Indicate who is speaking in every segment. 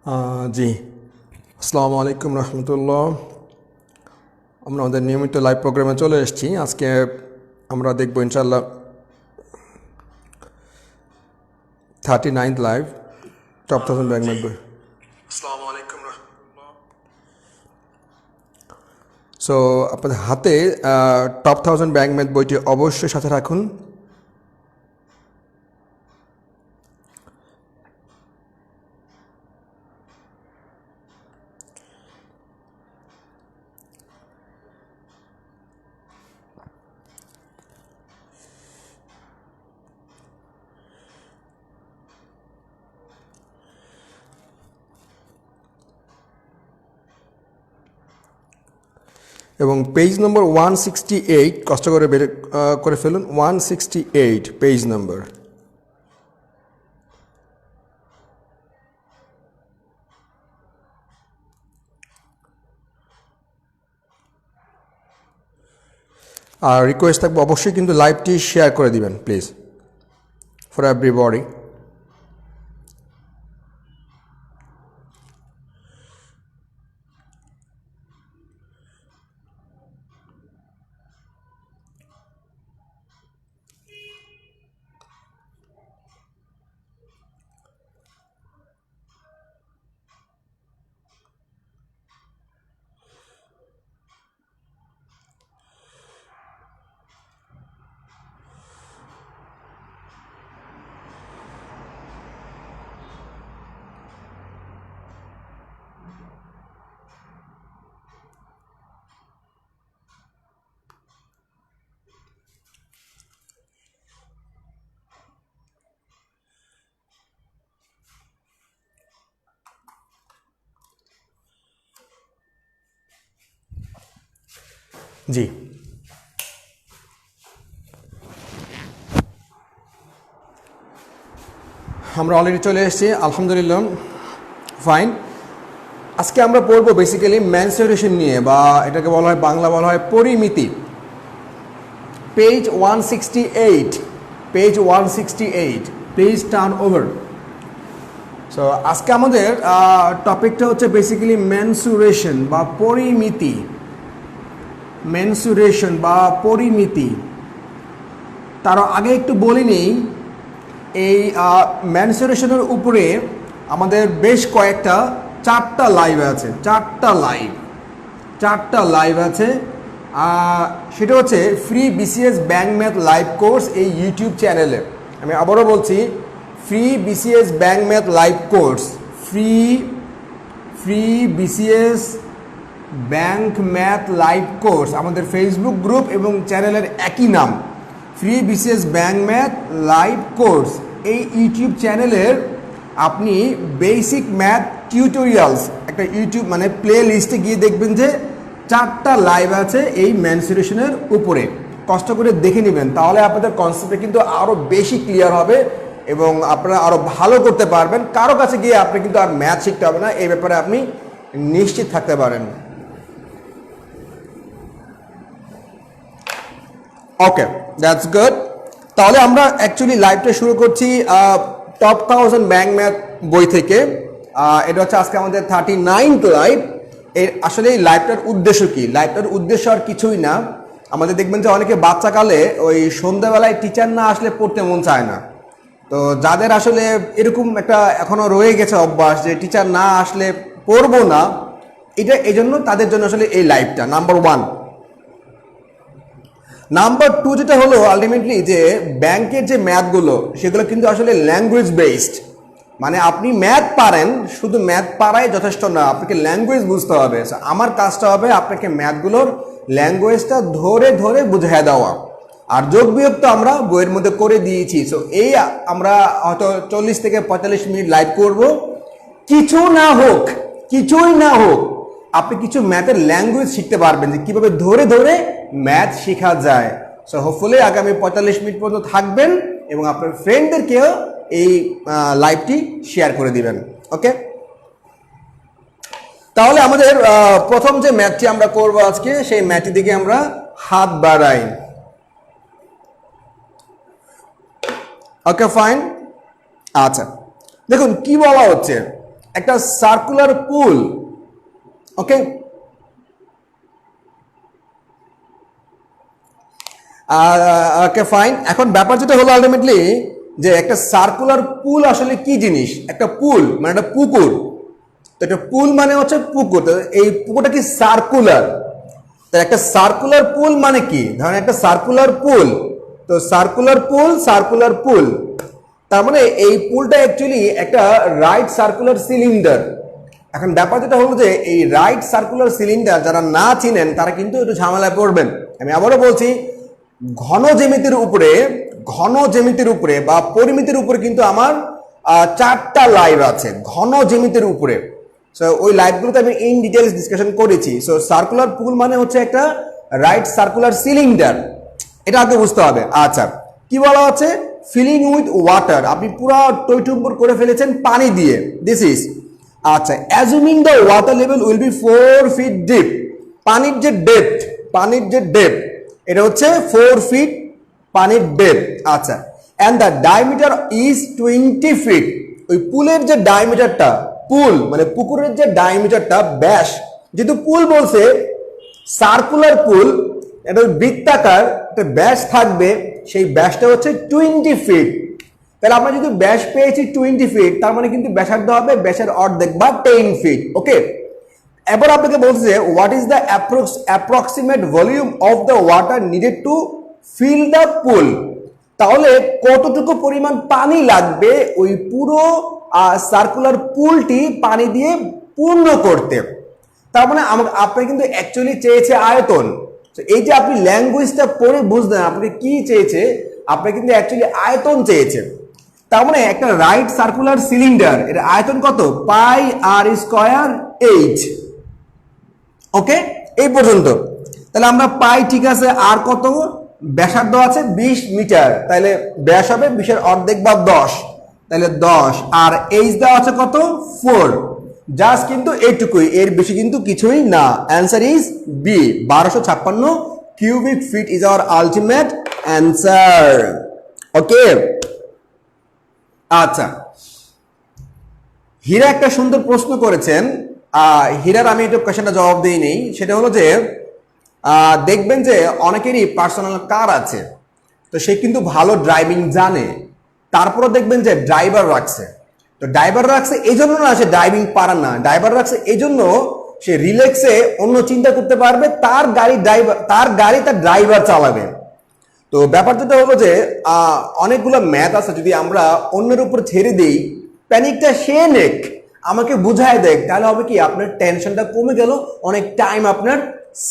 Speaker 1: জি, আসসালামু আলাইকুম রহমতুল্লাহ। আমরা আমাদের নিয়মিত লাইভ প্রোগ্রামে চলে এসেছি। আজকে আমরা দেখব ইনশাল্লাহ 39th live top 1000 bank math বই। আসসালামু আলাইকুম রহমতুল্লাহ। সো আপনাদের হাতে টপ 1000 ব্যাংক ম্যাথ বইটি অবশ্যই সাথে রাখুন। এবং পেজ নম্বর 168 কষ্ট করে বের করে ফেলুন। 168 পেজ নম্বর। আর রিকোয়েস্ট থাকবে অবশ্যই কিন্তু লাইভটি শেয়ার করে দিবেন প্লিজ, ফর এভরিবডি। জি, আমরা অলরেডি চলে এসেছি, আলহামদুলিল্লাহ, ফাইন। আজকে আমরা পড়বো বেসিক্যালি মেনসুরেশন নিয়ে, বা এটাকে বলা হয়, বাংলা বলা হয় পরিমিতি। Page 168, page 168, please turn over. So আজকে আমাদের টপিকটা হচ্ছে বেসিক্যালি মেনসুরেশন বা পরিমিতি। মেনসুরেশন বা পরিমিতি। তার আগে একটু বলে নিই, এই মেনসুরেশনের উপরে আমাদের বেশ কয়েকটা চারটা লাইভ আছে। চারটা লাইভ আছে। সেটা হচ্ছে free BCS bank math live course এই ইউটিউব চ্যানেলে। আমি আবারও বলছি, free BCS bank math live course, free BCS bank math live course, আমাদের ফেসবুক গ্রুপ এবং চ্যানেলের একই নাম, free BCS bank math live course. এই ইউটিউব চ্যানেলের আপনি বেসিক ম্যাথ টিউটোরিয়ালস একটা ইউটিউব মানে প্লে লিস্টে গিয়ে দেখবেন যে চারটা লাইভ আছে এই মেনসুরেশনের উপরে। কষ্ট করে দেখে নেবেন, তাহলে আপনাদের কনসেপ্টটা কিন্তু আরও বেশি ক্লিয়ার হবে এবং আপনারা আরও ভালো করতে পারবেন। কারো কাছে গিয়ে আপনি কিন্তু আর ম্যাথ শিখতে হবে না, এই ব্যাপারে আপনি নিশ্চিত থাকতে পারেন। ওকে, দ্যাটস গুড। তাহলে আমরা অ্যাকচুয়ালি লাইভটা শুরু করছি টপ 1000 ব্যাংক ম্যাথ বই থেকে। এটা হচ্ছে আজকে আমাদের 39th লাইভ। এর আসলে এই লাইভটার উদ্দেশ্য কি? লাইভটার উদ্দেশ্য আর কিছুই না, আমাদের দেখবেন যে অনেকে বাচ্চাকালে ওই সন্ধ্যাবেলায় টিচার না আসলে পড়তে মন চায় না। তো যাদের আসলে এরকম একটা এখনও রয়ে গেছে অভ্যাস যে টিচার না আসলে পড়বো না, এটা এই জন্য তাদের জন্য আসলে এই লাইভটা নাম্বার 1। নাম্বার 2 যেটা হলো আলটিমেটলি যে ব্যাংকের যে ম্যাথগুলো সেগুলো কিন্তু আসলে ল্যাঙ্গুয়েজ বেসড। মানে আপনি ম্যাথ পারেন, শুধু ম্যাথ পারাই যথেষ্ট না, আপনাকে ল্যাঙ্গুয়েজ বুঝতে হবে। আমার কাজটা হবে আপনাকে ম্যাথগুলোর ল্যাঙ্গুয়েজটা ধরে ধরে বুঝিয়ে দেওয়া। আর যোগ বিয়োগ তো আমরা বইয়ের মধ্যে করে দিয়েছি। সো এই আমরা হয়তো 40 থেকে 45 মিনিট লাইভ করব। কিছুই না হোক আপনি কিছু ম্যাথের ল্যাঙ্গুয়েজ শিখতে পারবেন, যে কীভাবে ধরে ধরে ম্যাথ শেখা যায়। সো হোপফুলি আগামী 45 মিনিট পর্যন্ত থাকবেন এবং আপনার ফ্রেন্ডদেরকেও এই লাইভটি শেয়ার করে দিবেন। ওকে, তাহলে আমাদের প্রথম যে ম্যাথটি আমরা করব আজকে, সেই ম্যাথটি দিকে আমরা হাত বাড়াই। ওকে, ফাইন। আচ্ছা, দেখুন কি বলা হচ্ছে, একটা সার্কুলার পুল, ওকে। Okay fine. এখন ব্যাপার যেটা হলো আলটিমেটলি যে একটা সার্কুলার পুল আসলে কি জিনিস, একটা পুল মানে একটা পুকুর, তো একটা পুল মানে হচ্ছে পুকুর, তো এই পুকুরটা কি সার্কুলার, তো একটা সার্কুলার পুল মানে কি, ধরেন একটা সার্কুলার পুল, তো সার্কুলার পুল তার মানে এই পুলটা অ্যাকচুয়ালি একটা রাইট সার্কুলার সিলিন্ডার। এখন ব্যাপার যেটা হলো যে এই রাইট সার্কুলার সিলিন্ডার যারা না চিনেন তারা কিন্তু একটু ঝামেলায় পড়বেন। আমি আবারও বলছি, ঘন জ্যামিতির উপরে বা পরিমিতির উপরে কিন্তু আমার 4টা লাইভ আছে ঘন জ্যামিতির উপরে। সো ওই লাইভগুলোতে আমি ইন ডিটেলস ডিসকাশন করেছি। সো সার্কুলার পুল মানে হচ্ছে একটা রাইট সার্কুলার সিলিন্ডার, এটা আগে বুঝতে হবে। আচ্ছা, কি বলা হচ্ছে, ফিলিং উইথ ওয়াটার, আপনি পুরো টইটুম্বর করে ফেলেছেন পানি দিয়ে, দিস ইজ আচ্ছা, অ্যাজুমিং the water level will be 4 fit deep, পানির যে ডেপথ এটা হচ্ছে 4 ফিট পানির ডেপথ। আচ্ছা, and the diameter is 20 feet, ওই পুলের যে ডায়ামিটারটা, পুল মানে পুকুরের যে ডায়ামিটারটা, ব্যাস, যেহেতু পুল বলছে সার্কুলার পুল, এটা বৃত্তাকার, একটা ব্যাস থাকবে, সেই ব্যাসটা হচ্ছে 20 ফিট। তাহলে আমরা যদি ব্যাস পেয়েছি 20 ফিট, তার মানে কিন্তু ব্যাসার্ধ হবে ব্যাসের অর্ধেক বা 10 ফিট, ওকে। এবার আপনাকে বলছে what is the approximate volume of the water needed to fill the pool, তাহলে কতটুকু পরিমাণ পানি লাগবে ওই পুরো সার্কুলার পুলটি পানি দিয়ে পূর্ণ করতে। তার মানে আপনার কিন্তু অ্যাকচুয়ালি চেয়েছে আয়তন। এই যে আপনি ল্যাঙ্গুয়েজটা পড়ে বুঝলেন আপনি কি চেয়েছে, আপনি কিন্তু অ্যাকচুয়ালি আয়তন চেয়েছে। তার মানে একটা রাইট সার্কুলার সিলিন্ডার, এর আয়তন কত, পাই আর স্কয়ার এইচ, ওকে, এই পর্যন্ত। তাহলে আমরা পাই, ঠিক আছে, আর কত, ব্যাসার্ধ আছে 20 মিটার, তাহলে ব্যাস হবে 20-এর অর্ধেক বা 10, তাহলে 10, আর এইচ দেওয়া আছে কত, 4, জাস্ট কিন্তু এইটুকুই, এর বেশি কিন্তু কিছুই না। Answer is B, 1256 cubic feet is our ultimate answer, okay. আচ্ছা, হীরা একটা সুন্দর প্রশ্ন করেছেন, হীরার আমি একটু কোয়েশ্চেনটা জবাব দিই নেই, সেটা হলো যে দেখবেন যে অনেকেরই পার্সোনাল কার আছে, তো সে কিন্তু ভালো ড্রাইভিং জানে, তারপরে দেখবেন যে ড্রাইভার রাখছে, তো ড্রাইভার রাখছে এই জন্য না সে ড্রাইভিং পারে না, ড্রাইভার রাখছে এই জন্য সে রিল্যাক্সে অন্য চিন্তা করতে পারবে, তার গাড়ি তার ড্রাইভার চালাবে। তো ব্যাপার যেটা হলো যে অনেকগুলো ম্যাথ আছে, যদি আমরা অন্যের উপর ছেড়ে দিই, প্যানিকটা সে নেক, আমাকে বুঝায় দেখ, তাহলে হবে কি আপনার টেনশনটা কমে গেল, অনেক টাইম আপনার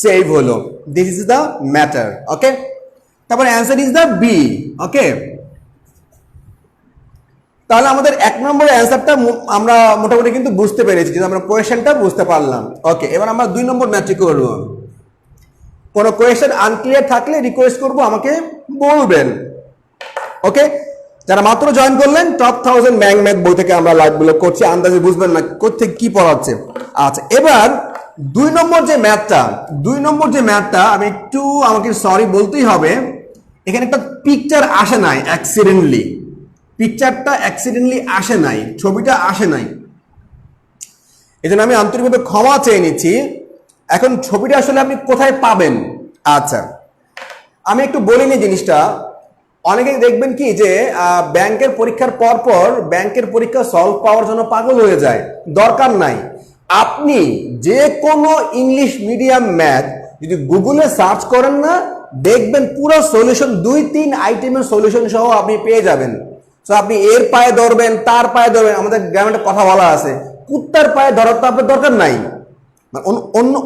Speaker 1: সেভ হলো। দিস ইজ দ্য ম্যাটার, ওকে। তারপরে অ্যান্সার ইজ দ্য বি, ওকে। তাহলে আমাদের 1 নম্বরের অ্যান্সারটা আমরা মোটামুটি কিন্তু বুঝতে পেরেছি, কিন্তু আমরা কোয়েশ্চেনটা বুঝতে পারলাম, ওকে। এবার আমরা 2 নম্বর ম্যাথটি করব। কোনো কোয়েশ্চেন আনক্লিয়ার থাকলে রিকোয়েস্ট করব আমাকে বলবেন, ওকে। যারা মাত্র জয়েন করলেন, টপ 1000 ব্যাংক ম্যাথ বই থেকে আমরা লাইভগুলো করছি, আন্দাজে বুঝবেন না কোথেকে কি পড়াচ্ছে। আচ্ছা, এবার 2 নম্বর যে ম্যাথটা আমি একটু, আমাকে সরি বলতেই হবে, এখানে একটা পিকচার আসে নাই, পিকচারটা অ্যাক্সিডেন্টলি আসে নাই, ছবিটা আসে নাই, এজন্য আমি আন্তরিকভাবে ক্ষমা চেয়ে নিচ্ছি। এখন ছবিটা আসলে আপনি কোথায় পাবেন? আচ্ছা, আমি একটু বলে নিই জিনিসটা। অনেকে দেখবেন কি যে ব্যাংকের পরীক্ষার পর ব্যাংকের পরীক্ষা সলভ পাওয়ার জন্য পাগল হয়ে যায়, দরকার নাই। আপনি যে কোনো ইংলিশ মিডিয়াম ম্যাথ যদি গুগলে সার্চ করেন না, দেখবেন পুরো সলিউশন 2-3 আইটেমের সলিউশন সহ আপনি পেয়ে যাবেন। তো আপনি এর পায়ে ধরবেন, তার পায়ে ধরবেন, আমাদের গ্রামে একটা কথা বলা আছে, কুত্তার পায়ে ধরার তো আপনার দরকার নাই,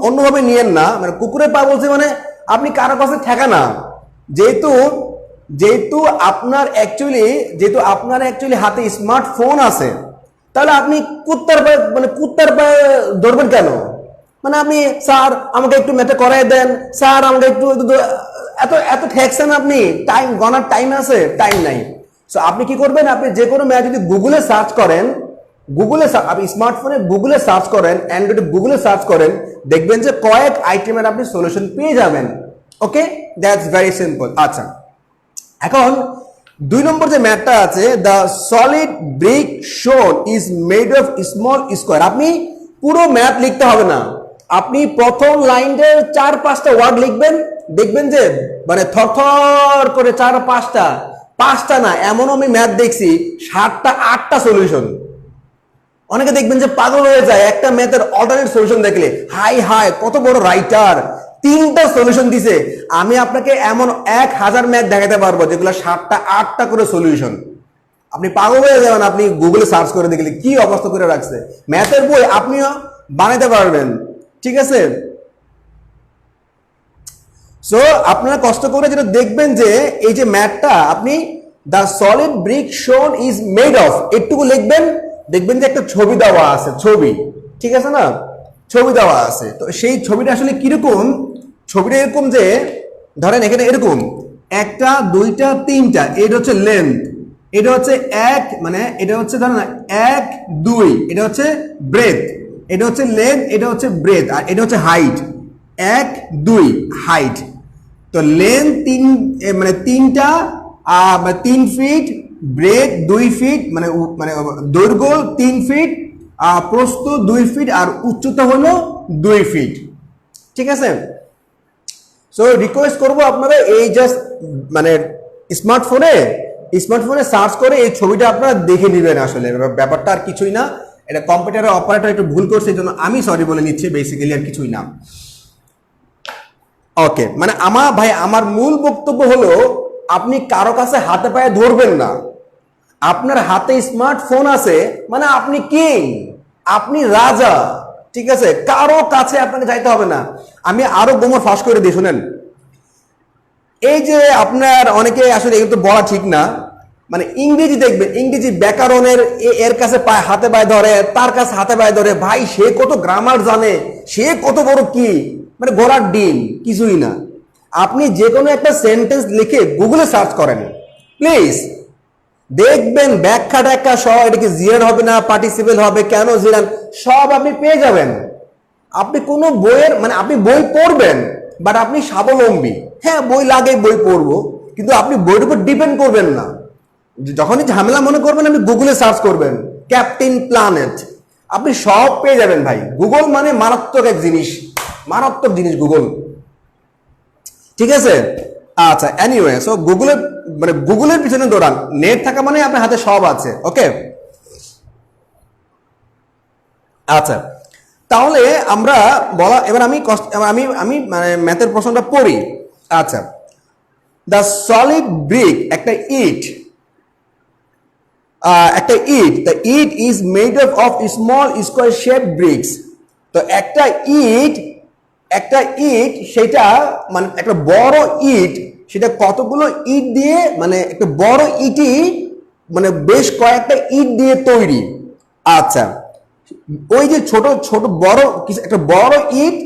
Speaker 1: অন্যভাবে নিয়েন না, মানে কুকুরের পা বলছে মানে আপনি কারো কাছে ঠেকা না, যেহেতু আপনার অ্যাকচুয়ালি হাতে স্মার্টফোন আছে, তাহলে আপনি কুত্তার পায়ে ধরবেন কেন? মানে আপনি স্যার আমাকে একটু ম্যাথে করাই দেন, স্যার আমাকে একটু এত ঠেকছেন, আপনি টাইম গণার টাইম আছে, টাইম নাই। সো আপনি কি করবেন, আপনি যে কোনো ম্যাথ যদি গুগলে সার্চ করেন, আপনি স্মার্টফোনে গুগলে সার্চ করেন, অ্যান্ড্রয়েডে গুগলে সার্চ করেন, দেখবেন যে কয়েক আইটেমের আপনি সলিউশন পেয়ে যাবেন, ওকে। That's very simple. আচ্ছা, এখন দুই নম্বর যে ম্যাথটা আছে, দ্য সলিড ব্রিক শোন is made of small square. আপনি পুরো ম্যাথ লিখতে হবে না, আপনি প্রথম লাইনের 4-5টা ওয়ার্ড লিখবেন, দেখবেন যে মানে থরথর করে 4-5টা না, এমনও আমি ম্যাথ দেখছি 7টা-8টা সলিউশন। অনেকে দেখবেন যে পাগল হয়ে যায় একটা ম্যাথের অল্টারনেট সলিউশন দেখলে, হাই হাই কত বড় রাইটার, 3টা সলিউশন দিছে। আমি আপনাকে এমন 1000 ম্যাথ দেখাতে পারবো যেগুলো 7টা-8টা করে সলিউশন। আপনি পাগল হয়ে যাবেন আপনি গুগলে সার্চ করে দেখলে কি অবস্থা করে রাখছে। ম্যাথের বই আপনিও বানাতে পারবেন, ঠিক আছে। সো আপনারা কষ্ট করে যেটা দেখবেন যে এই যে ম্যাথটা আপনি দ্য সলিড ব্রিক শোন ইজ মেড অফ এটুকু লিখবেন, দেখবেন যে একটা ছবি দেওয়া আছে, ছবি, ঠিক আছে না, ছবি দেওয়া আছে। তো সেই ছবিটা আসলে কিরকম, ছবিটা এরকম যে ধরেন এখানে এরকম 1টা 2টা 3টা, এটা হচ্ছে লেন্থ, এটা হচ্ছে এক মানে এটা হচ্ছে ধরেন 1 2, এটা হচ্ছে ব্রেথ, এটা হচ্ছে লেন্থ, এটা হচ্ছে ব্রেথ, আর এটা হচ্ছে হাইট, 1 2 হাইট। তো লেন্থ 3টা 3 ফিট, ব্রেথ 2 ফিট, মানে দৈর্ঘ্য 3 ফিট, প্রস্থ 2 ফিট, আর উচ্চতা হলো 2 ফিট, ঠিক আছে। সো রিকোয়েস্ট করবো আপনারা এই জাস্ট মানে স্মার্টফোনে সার্চ করে এই ছবিটা আপনারা দেখে নেবেন। আসলে ব্যাপারটা আর কিছুই না, এটা কম্পিউটারের অপারেটর একটু ভুল করছে, এই জন্য আমি সরি বলে নিচ্ছি, বেসিক্যালি আর কিছুই না। ওকে, মানে আমার মূল বক্তব্য হলো আপনি কারো কাছে হাতে পায়ে ধরবেন না। আপনার হাতে স্মার্টফোন আছে মানে আপনি কিং, আপনি রাজা, ঠিক আছে, কারো কাছে আপনাকে যাইতে হবে না। আমি আরো গোমর ফাঁস করে দিই, শুনেন। এই যে আপনার অনেকে আসলে এগুলো তো বলা ঠিক না, মানে ইংরেজি দেখবেন, ইংরেজি ব্যাকরণের এর কাছে হাতে পায়ে ধরে, তার কাছে হাতে পায়ে ধরে, ভাই সে কত গ্রামার জানে, সে কত বড় কি, মানে ঘোড়ার ডিম, কিছুই না। আপনি যে কোনো একটা সেন্টেন্স লিখে গুগলে সার্চ করেন প্লিজ, দেখবেন ব্যাখ্যা ট্যাখ্যা সব, এটা কি জিরান হবে না পার্টিসিপেল হবে, কেন জিরান, সব আপনি পেয়ে যাবেন। আপনি কোনো বইয়ের মানে আপনি বই পড়বেন, বাট আপনি স্বাবলম্বী। হ্যাঁ বই লাগে, বই পড়বো, কিন্তু আপনি বইয়ের উপর ডিপেন্ড করবেন না। যখনই ঝামেলা মনে করবেন আপনি গুগলে সার্চ করবেন ক্যাপ্টেন প্ল্যানেট, আপনি সব পেয়ে যাবেন ভাই। গুগল মানে মারাত্মক এক জিনিস, মারাত্মক জিনিস গুগল, ঠিক আছে। আচ্ছা এনিওয়ে, সো গুগলের পিছনে দৌড়ান, নেট থাকা মানে আপনার হাতে সব আছে, ওকে। আচ্ছা তাহলে আমরা এবার আমি মানে ম্যাথের প্রশ্নটা পড়ি। আচ্ছা, দ্য সলিড ব্রিক, একটা ইট, দ্য ইট is made of small square shape bricks. তো একটা ইট সেটা মানে একটা বড় ইট, সেটা কতগুলো ইট দিয়ে, মানে একটা বড় ইটই মানে বেশ কয়েকটা ইট দিয়ে তৈরি। আচ্ছা, ওই যে ছোট ছোট বড় কিছু, একটা বড় ইট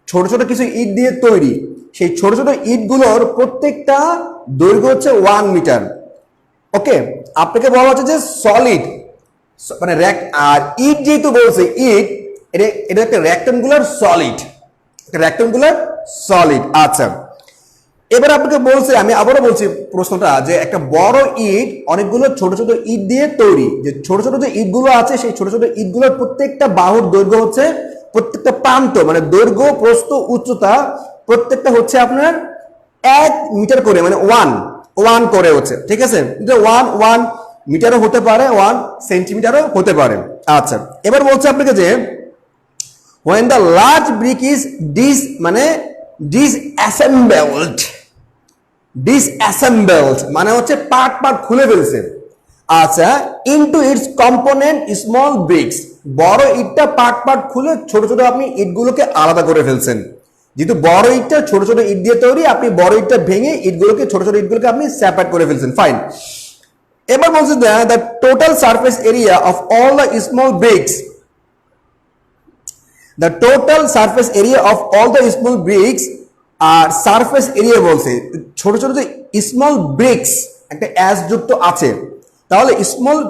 Speaker 1: ছোট ছোট কিছু ইট দিয়ে তৈরি, সেই ছোট ছোট ইটগুলোর প্রত্যেকটা দৈর্ঘ্য হচ্ছে 1 মিটার। ওকে, আপনাকে বলা হচ্ছে যে সলিড মানে আর ইট যেহেতু বলছে ইট, এটা একটা রেক্টাঙ্গুলার সলিড। আচ্ছা, এবার আপনাকে বলছে, আমি আবারও বলছি প্রশ্নটা, যে একটা বড় ইট অনেকগুলো ছোট ছোট ইট দিয়ে তৈরি, যে ছোট ছোট যে ইটগুলো আছে সেই ছোট ছোট ইটগুলোর প্রত্যেকটা বাহুর দৈর্ঘ্য হচ্ছে, প্রত্যেকটা প্রান্ত মানে দৈর্ঘ্য প্রস্থ উচ্চতা প্রত্যেকটা হচ্ছে আপনার 1 মিটার করে, মানে 1 করে হচ্ছে, ঠিক আছে। 1 মিটারও হতে পারে, 1 সেন্টিমিটারও হতে পারে। আচ্ছা, এবার বলছে আপনাকে যে when the large brick is disassembled মানে হচ্ছে পার্ট খুলে ফেলছে। আচ্ছা, into its component small bricks, বড় ইটটা পার্ট খুলে ছোট ছোট আপনি ইটগুলোকে আলাদা করে ফেলছেন। যেহেতু বড় ইটটা ছোট ছোট ইট দিয়ে তৈরি, আপনি বড় ইটটা ভেঙে ছোট ছোট ইটগুলোকে আপনি সেপারেট করে ফেলছেন, ফাইন। এবার বলছে the total surface area of all the small bricks, the total surface area of all the small bricks, আর সারফেস এরিয়া বলছে ছোট ছোট যে স্মল ব্রিক্স, একটা অ্যাস যুক্ত আছে, তাহলে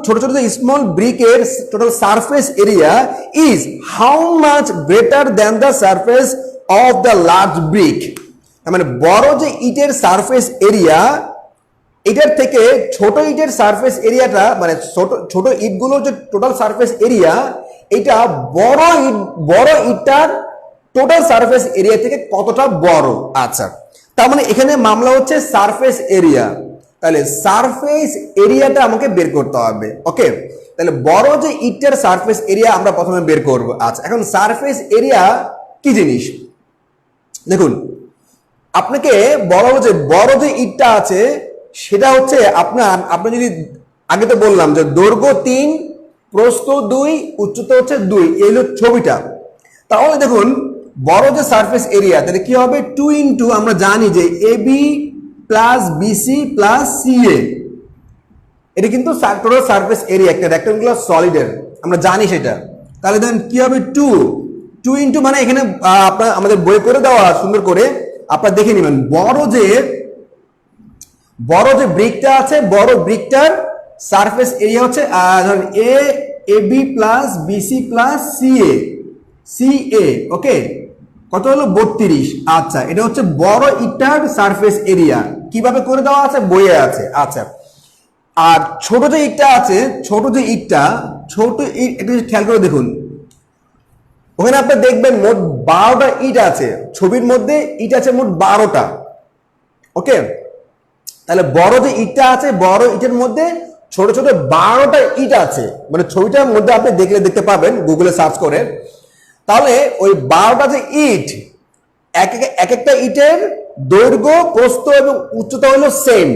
Speaker 1: ছোট ছোট যে স্মল ব্রিকের total surface area is how much greater than the surface of the large brick. মানে বড় যে ইটের সারফেস এরিয়া, এটার থেকে ছোট ইটের সারফেস এরিয়াটা মানে ছোট ছোট ইটগুলোর যে টোটাল সারফেস এরিয়া এটা বড় ইটটার টোটাল সারফেস এরিয়া থেকে কতটা বড়। আচ্ছা, তার মানে এখানে মামলা হচ্ছে সারফেস এরিয়া, তাহলে সারফেস এরিয়াটা আমাকে বের করতে হবে। ওকে, তাহলে বড় যে ইটটার সারফেস এরিয়া আমরা প্রথমে বের করব। আচ্ছা, এখন সারফেস এরিয়া কি জিনিস দেখুন, আপনাকে বড় যে ইটটা আছে সেটা হচ্ছে আপনি যদি আগে তো বললাম যে দৈর্ঘ্য 3 প্রস্থ 2 উচ্চতা হচ্ছে 2, এই হলো ছবিটা। তাহলে দেখুন বড় যে সারফেস এরিয়া তাহলে কি হবে 2 ইন্টু আমরা জানি যে AB plus BC plus CA, এটা কিন্তু টোটাল সারফেস এরিয়া একটা রেক্টাঙ্গুলার সলিডের, আমরা জানি সেটা। তাহলে দেখুন কি হবে 2 ইন্টু মানে এখানে আপনার আমাদের বই করে দেওয়া সুন্দর করে আপনারা দেখে নেবেন বড় যে ব্রিকটা আছে বড় ব্রিকটার সারফেস এরিয়া হচ্ছে ধরুন AB plus BC plus CA. Okay, কত হলো 32। আচ্ছা, এটা হচ্ছে বড় ইটটার সারফেস এরিয়া, কিভাবে করে দেওয়া আছে বইয়ে আছে। আচ্ছা, আর ছোট যে ইটটা আছে ছোট ইট একটু খেয়াল করে দেখুন, ওখানে আপনি দেখবেন মোট 12টা ইট আছে, ছবির মধ্যে ইট আছে মোট 12টা। ওকে, তাহলে বড় যে ইটটা আছে বড় ইটের মধ্যে ছোট 12টা ইট আছে, মানে ছবিটার মধ্যে আপনি দেখতে পাবেন গুগলে সার্চ করে। তাহলে ওই 12টা যে ইট এক একটা ইটের দৈর্ঘ্য প্রস্থ এবং উচ্চতা হলো সেম।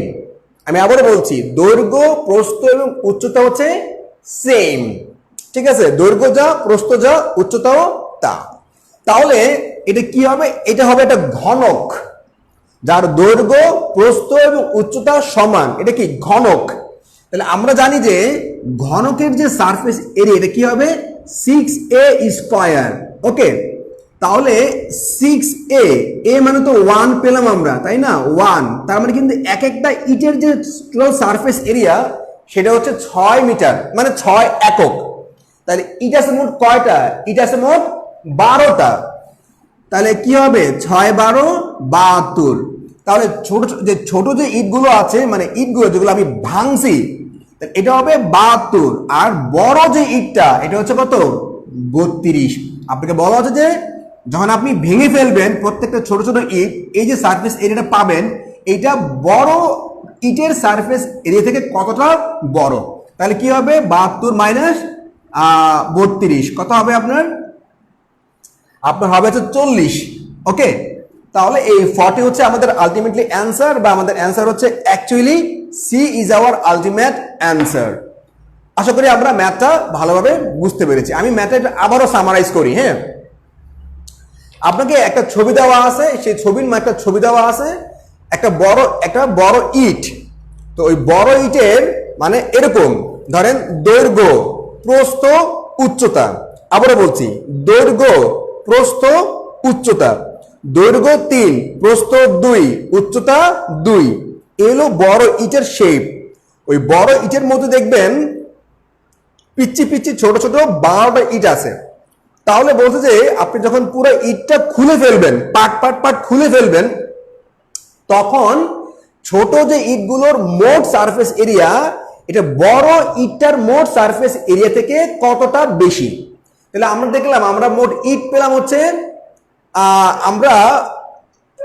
Speaker 1: আমি আবারও বলছি দৈর্ঘ্য প্রস্থ এবং উচ্চতা হচ্ছে সেম, ঠিক আছে, দৈর্ঘ্য যা প্রস্থ যা উচ্চতাও তা। তাহলে এটা কি হবে, এটা হবে একটা ঘনক যার দৈর্ঘ্য প্রস্থ এবং উচ্চতা সমান, এটা কি ঘনক। তাহলে আমরা জানি যে ঘনকের যে সারফেস এরিয়া এটা কি হবে 6a স্কয়ার। ওকে, তাহলে 6a মানে তো 1 পেলাম আমরা, তাই না, 1, তার মানে কিন্তু এক একটা ইটের যে টোটাল সারফেস এরিয়া সেটা হচ্ছে 6 মিটার মানে 6 একক। তাহলে ইট আছে মোট কয়টা, ইট আছে মোট 12টা, তাহলে কি হবে 6 12 72। তাহলে ছোট যে ইটগুলো আছে মানে ইটগুলো যেগুলো আমি ভাঙছি এটা হবে 72, আর বড় যে ইটটা এটা হচ্ছে কত 32। আপনাকে বলা হচ্ছে যে যখন আপনি ভেঙে ফেলবেন প্রত্যেকটা ছোট ইট এই যে সারফেস এরিয়াটা পাবেন এইটা বড় ইটের সারফেস এরিয়া থেকে কতটা বড়। তাহলে কি হবে 72 মাইনাস 32 কত হবে আপনার হবে হচ্ছে 40। ওকে, তাহলে এই 40 হচ্ছে আমাদের আলটিমেটলি অ্যান্সার, বা আমাদের অ্যান্সার হচ্ছে actually C is our ultimate answer. আশা করি আমরা ম্যাথটা ভালোভাবে বুঝতে পেরেছি। আমি ম্যাথটা আবারও সামারাইজ করি। হ্যাঁ, আপনাকে একটা ছবি দেওয়া আছে, সেই ছবির একটা ছবি দেওয়া আছে একটা বড় ইট। তো ওই বড় ইটের মানে এরকম ধরেন দৈর্ঘ্য প্রস্থ উচ্চতা, আবারও বলছি দৈর্ঘ্য প্রস্থ উচ্চতা, দৈর্ঘ্য 3 প্রস্থ 2 উচ্চতা 2, এলো বড় ইটের শেপ। ওই বড় ইটের মধ্যে দেখবেন পিচ্ছি ছোট 12টা ইট আছে। তাহলে বলছে যে আপনি যখন পুরো ইটটা খুলে ফেলবেন পার্ট খুলে ফেলবেন তখন ছোট যে ইটগুলোর মোট সারফেস এরিয়া এটা বড় ইটটার মোট সারফেস এরিয়া থেকে কতটা বেশি। তাহলে আমরা দেখলাম আমরা মোট ইট পেলাম হচ্ছে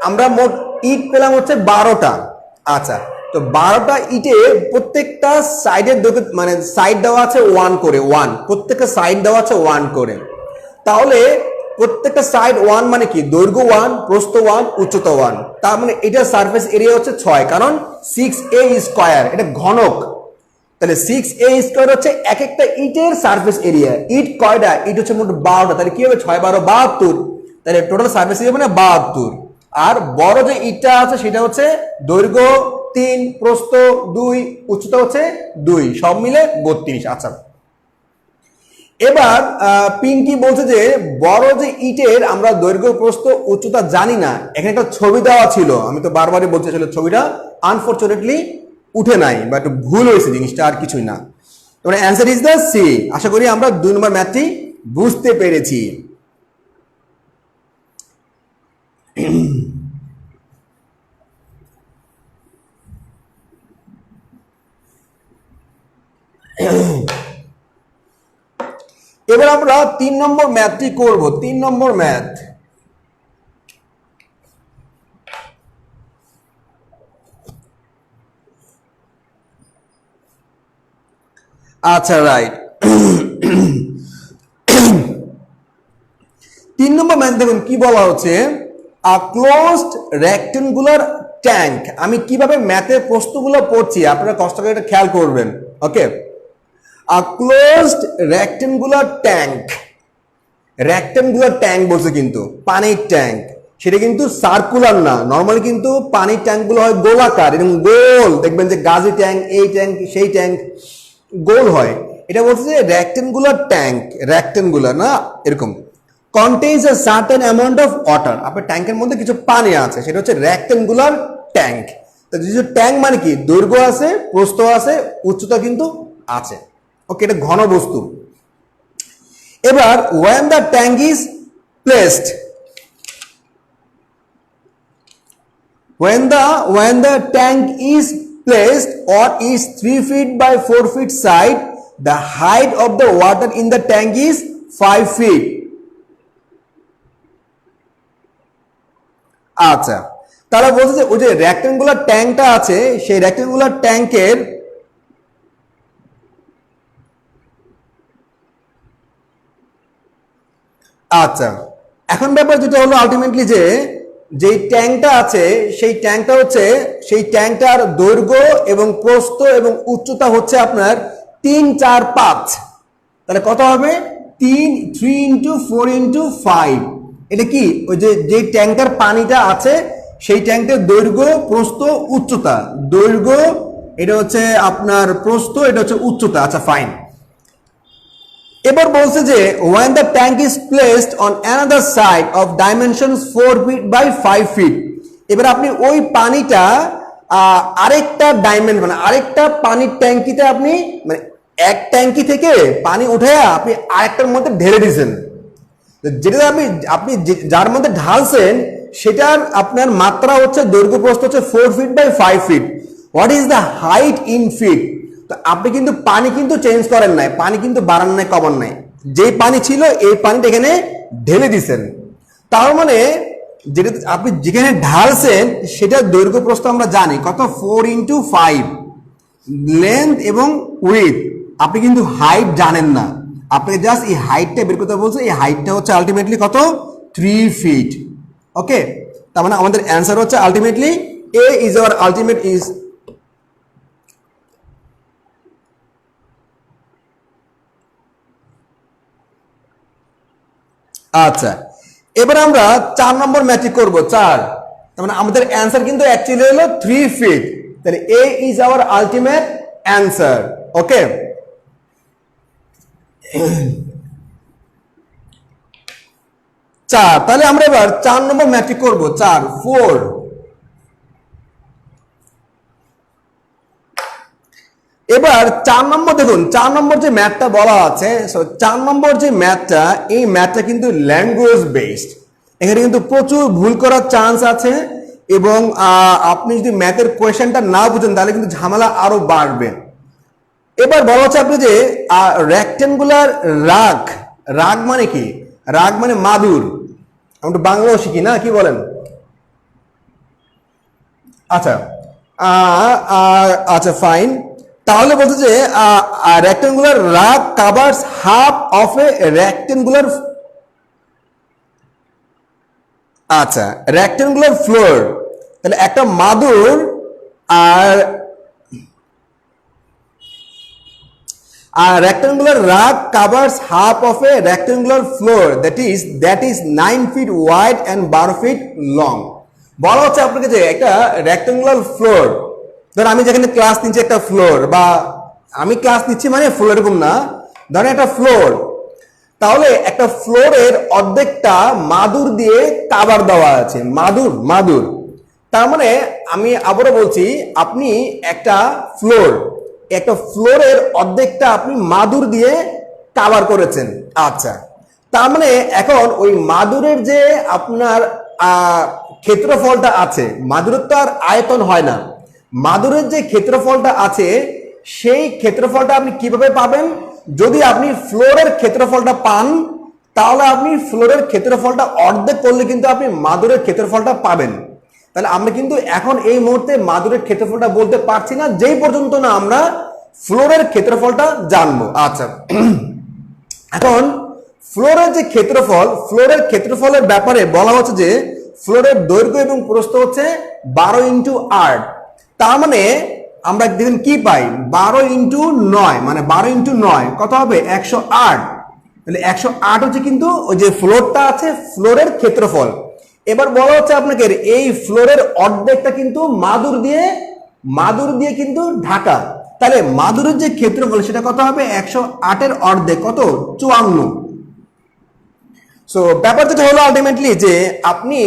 Speaker 1: আমরা মোট ইট পেলাম হচ্ছে 12টা। আচ্ছা, তো 12টা ইটে প্রত্যেকটা সাইডের মানে সাইড দেওয়া আছে 1 করে, 1 প্রত্যেকটা সাইড দেওয়া আছে 1 করে। তাহলে প্রত্যেকটা সাইড 1 মানে কি দৈর্ঘ্য 1 প্রস্থ 1 উচ্চতা 1, তার মানে এটার সারফেস এরিয়া হচ্ছে 6, কারণ 6a স্কয়ার এটা ঘনক। তাহলে 6a স্কয়ার হচ্ছে এক একটা ইটের সারফেস এরিয়া। ইট কয়টা, ইট হচ্ছে মোট 12টা, তাহলে কি হবে 6 12 72, তাহলে টোটাল সারফেস এরিয়া মানে 72। আর বড় যে ইটটা আছে সেটা হচ্ছে দৈর্ঘ্য 3 প্রস্থ 2 উচ্চতা হচ্ছে 2, সব মিলে 32। আচ্ছা, এবার পিঙ্কি বলছে যে বড় যে ইটের আমরা দৈর্ঘ্য প্রস্থ উচ্চতা জানি না, এখানে একটা ছবি দেওয়া ছিল, আমি তো বারবারই বলছি আসলে ছবিটা আনফরচুনেটলি উঠে নাই বা একটু ভুল হয়েছে জিনিসটা, আর কিছুই না। তোমরা অ্যান্সার ইজ দ্য সি। আশা করি আমরা 2 নম্বর ম্যাথটি বুঝতে পেরেছি। এবার আমরা 3 নম্বর ম্যাথটি করব। 3 নম্বর ম্যাথ, আচ্ছা রাইট। 3 নম্বর ম্যাথ দেখুন কি বলা হচ্ছে, আ ক্লোজড রেক্টেঙ্গুলার ট্যাঙ্ক। আমি কিভাবে ম্যাথের প্রশ্নগুলো পড়ছি আপনারা কষ্ট করে এটা খেয়াল করবেন। Okay, a closed rectangular tank, rectangular tank বলছে কিন্তু পানির ট্যাঙ্ক, সেটা কিন্তু সার্কুলার না। নর্মালি কিন্তু পানির ট্যাঙ্কগুলো হয় গোলাকার এবং গোল, দেখবেন যে গাজী ট্যাঙ্ক, এই ট্যাঙ্ক, সেই ট্যাঙ্ক গোল হয়। এটা বলছে যে রেক্টেঙ্গুলার ট্যাঙ্ক, রেক্টেঙ্গুলার না এরকম। Contains a certain amount of water, আপনার ট্যাঙ্কের মধ্যে কিছু পানি আছে, সেটা হচ্ছে রেক্টেঙ্গুলার ট্যাঙ্ক। তো ট্যাঙ্ক মানে কি, দৈর্ঘ্য আছে, প্রস্থ আছে, উচ্চতা কিন্তু আছে। ওকে, এটা ঘন বস্তু। এবার when the tank is placed, when the tank is placed or is 3 feet by 4 feet side, the height of the water in the tank is 5 feet. আচ্ছা, তারা বলছে যে ওই যে রেক্টেঙ্গুলার ট্যাঙ্কটা আছে, সেই রেক্টেঙ্গুলার ট্যাঙ্কের আচ্ছা, এখন ব্যাপার যেটা হলো আলটিমেটলি যে যেই ট্যাঙ্কটা আছে সেই ট্যাঙ্কটা হচ্ছে, সেই ট্যাঙ্কটার দৈর্ঘ্য এবং প্রস্থ এবং উচ্চতা হচ্ছে আপনার 3, 4, 5। তাহলে কত হবে, 3 ইন্টু 4 ইন্টু 5। এটা কি, ওই যে ট্যাঙ্কটার পানিটা আছে সেই ট্যাঙ্কের দৈর্ঘ্য, প্রস্থ, উচ্চতা। দৈর্ঘ্য এটা হচ্ছে আপনার প্রস্থ, এটা হচ্ছে উচ্চতা। আচ্ছা ফাইন। এবার বলছে যে when the tank is placed on another side of dimensions 4 feet by 5 feet, এবার আপনি ওই পানিটা আরেকটা ডাইমেনশন মানে আরেকটা পানির ট্যাঙ্কিতে আপনি মানে এক ট্যাঙ্কি থেকে পানি উঠায়া আপনি আরেকটার মধ্যে ঢেলে দিয়েছেন। যেটা আপনি যার মধ্যে ঢালছেন সেটার আপনার মাত্রা হচ্ছে, দৈর্ঘ্য প্রস্থ হচ্ছে 4 feet by 5 feet। What is the height in feet? তো আপনি কিন্তু পানি কিন্তু চেঞ্জ করেন নাই, পানি কিন্তু বাড়ান নাই, কমান নাই, যেই পানি ছিল এই পানিটা এখানে ঢেলে দিছেন। তার মানে যেটা আপনি যেখানে ঢালছেন সেটার দৈর্ঘ্য প্রস্থ আমরা জানি কত, 4 ইন্টু 5 লেন্থ এবং উইথ। আপনি কিন্তু হাইট জানেন না, আপনাকে জাস্ট এই হাইটটা বের করতে বলছে। এই হাইটটা হচ্ছে আলটিমেটলি কত, 3 ফিট। ওকে, তার মানে আমাদের অ্যান্সার হচ্ছে ultimately A is our ultimate is. আচ্ছা, এবার আমরা 4 নম্বর ম্যাট্রিক করব। 4, তার মানে আমাদের অ্যান্সার কিন্তু অ্যাকচুয়ালি হলো 3 ফিট। তাহলে এ ইজ আওয়ার আলটিমেট অ্যান্সার। ওকে, তাহলে আমরা এবার 4 নম্বর ম্যাট্রিক করব। 4 এবার 4 নম্বর দেখুন, 4 নম্বর যে ম্যাথটা বলা আছে, 4 নম্বর যে ম্যাথটা, এই ম্যাথটা কিন্তু ল্যাঙ্গুয়েজ বেসড। এখানে কিন্তু প্রচুর ভুল করার চান্স আছে এবং আপনি যদি ম্যাথের কোয়েশ্চেনটা না বুঝেন তাহলে কিন্তু ঝামেলা আরো বাড়বে। এবার বলা হচ্ছে আপনি যে রেক্টেঙ্গুলার রাগ, রাগ মানে কি, রাগ মানে মাদুর। আমরা বাংলাও শিখি না, কি বলেন? আচ্ছা, আচ্ছা ফাইন। তাহলে বলছে যে রেক্টেঙ্গুলার রাগ covers half of A rectangular, আচ্ছা রেক্টেঙ্গুলার ফ্লোর। তাহলে একটা মাদুর আর rectangular rug covers half of a rectangular floor that is 9 feet wide and 12 feet long. বলা হচ্ছে আপনাকে যে একটা রেক্টেঙ্গুলার ফ্লোর, ধর আমি যেখানে ক্লাস নিচ্ছি একটা ফ্লোর, বা আমি ক্লাস নিচ্ছি মানে ফ্লোর এরকম না, ধরেন একটা ফ্লোর, তাহলে একটা ফ্লোরের অর্ধেকটা মাদুর দিয়ে কাভার দেওয়া আছে। মাদুর, মাদুর, তার মানে আমি আবারও বলছি, আপনি একটা ফ্লোরের অর্ধেকটা আপনি মাদুর দিয়ে কাভার করেছেন। আচ্ছা, তার মানে এখন ওই মাদুরের যে আপনার ক্ষেত্রফলটা আছে, মাদুরের তো আর আয়তন হয় না, মাদুরের যে ক্ষেত্রফলটা আছে সেই ক্ষেত্রফলটা আপনি কিভাবে পাবেন? যদি আপনি ফ্লোরের ক্ষেত্রফলটা পান তাহলে আপনি ফ্লোরের ক্ষেত্রফলটা অর্ধেক করলে কিন্তু আপনি মাদুরের ক্ষেত্রফলটা পাবেন। তাহলে আমরা কিন্তু এখন এই মুহূর্তে মাদুরের ক্ষেত্রফলটা বলতে পারছি না যেই পর্যন্ত না আমরা ফ্লোরের ক্ষেত্রফলটা জানবো। আচ্ছা, এখন ফ্লোরের যে ক্ষেত্রফল, ফ্লোরের ক্ষেত্রফলের ব্যাপারে বলা হচ্ছে যে ফ্লোরের দৈর্ঘ্য এবং প্রস্থ হচ্ছে 12 ইন্টু 8। তার মানে আমরা দেখুন কি পাই, 12 ইন্টু 9 মানে 12 ইন্টু 9 কত হবে 108। তাহলে 108 হচ্ছে কিন্তু ওই যে ফ্লোরটা আছে ফ্লোরের ক্ষেত্রফল। এবার বলা হচ্ছে আপনাকে এই ফ্লোরের অর্ধেকটা কিন্তু মাদুর দিয়ে কিন্তু ঢাকা। তাহলে মাদুরের যে ক্ষেত্রফল সেটা কত হবে 108 অর্ধেক কত 54। সো ব্যাপার যেটা হলো আলটিমেটলি যে আপনি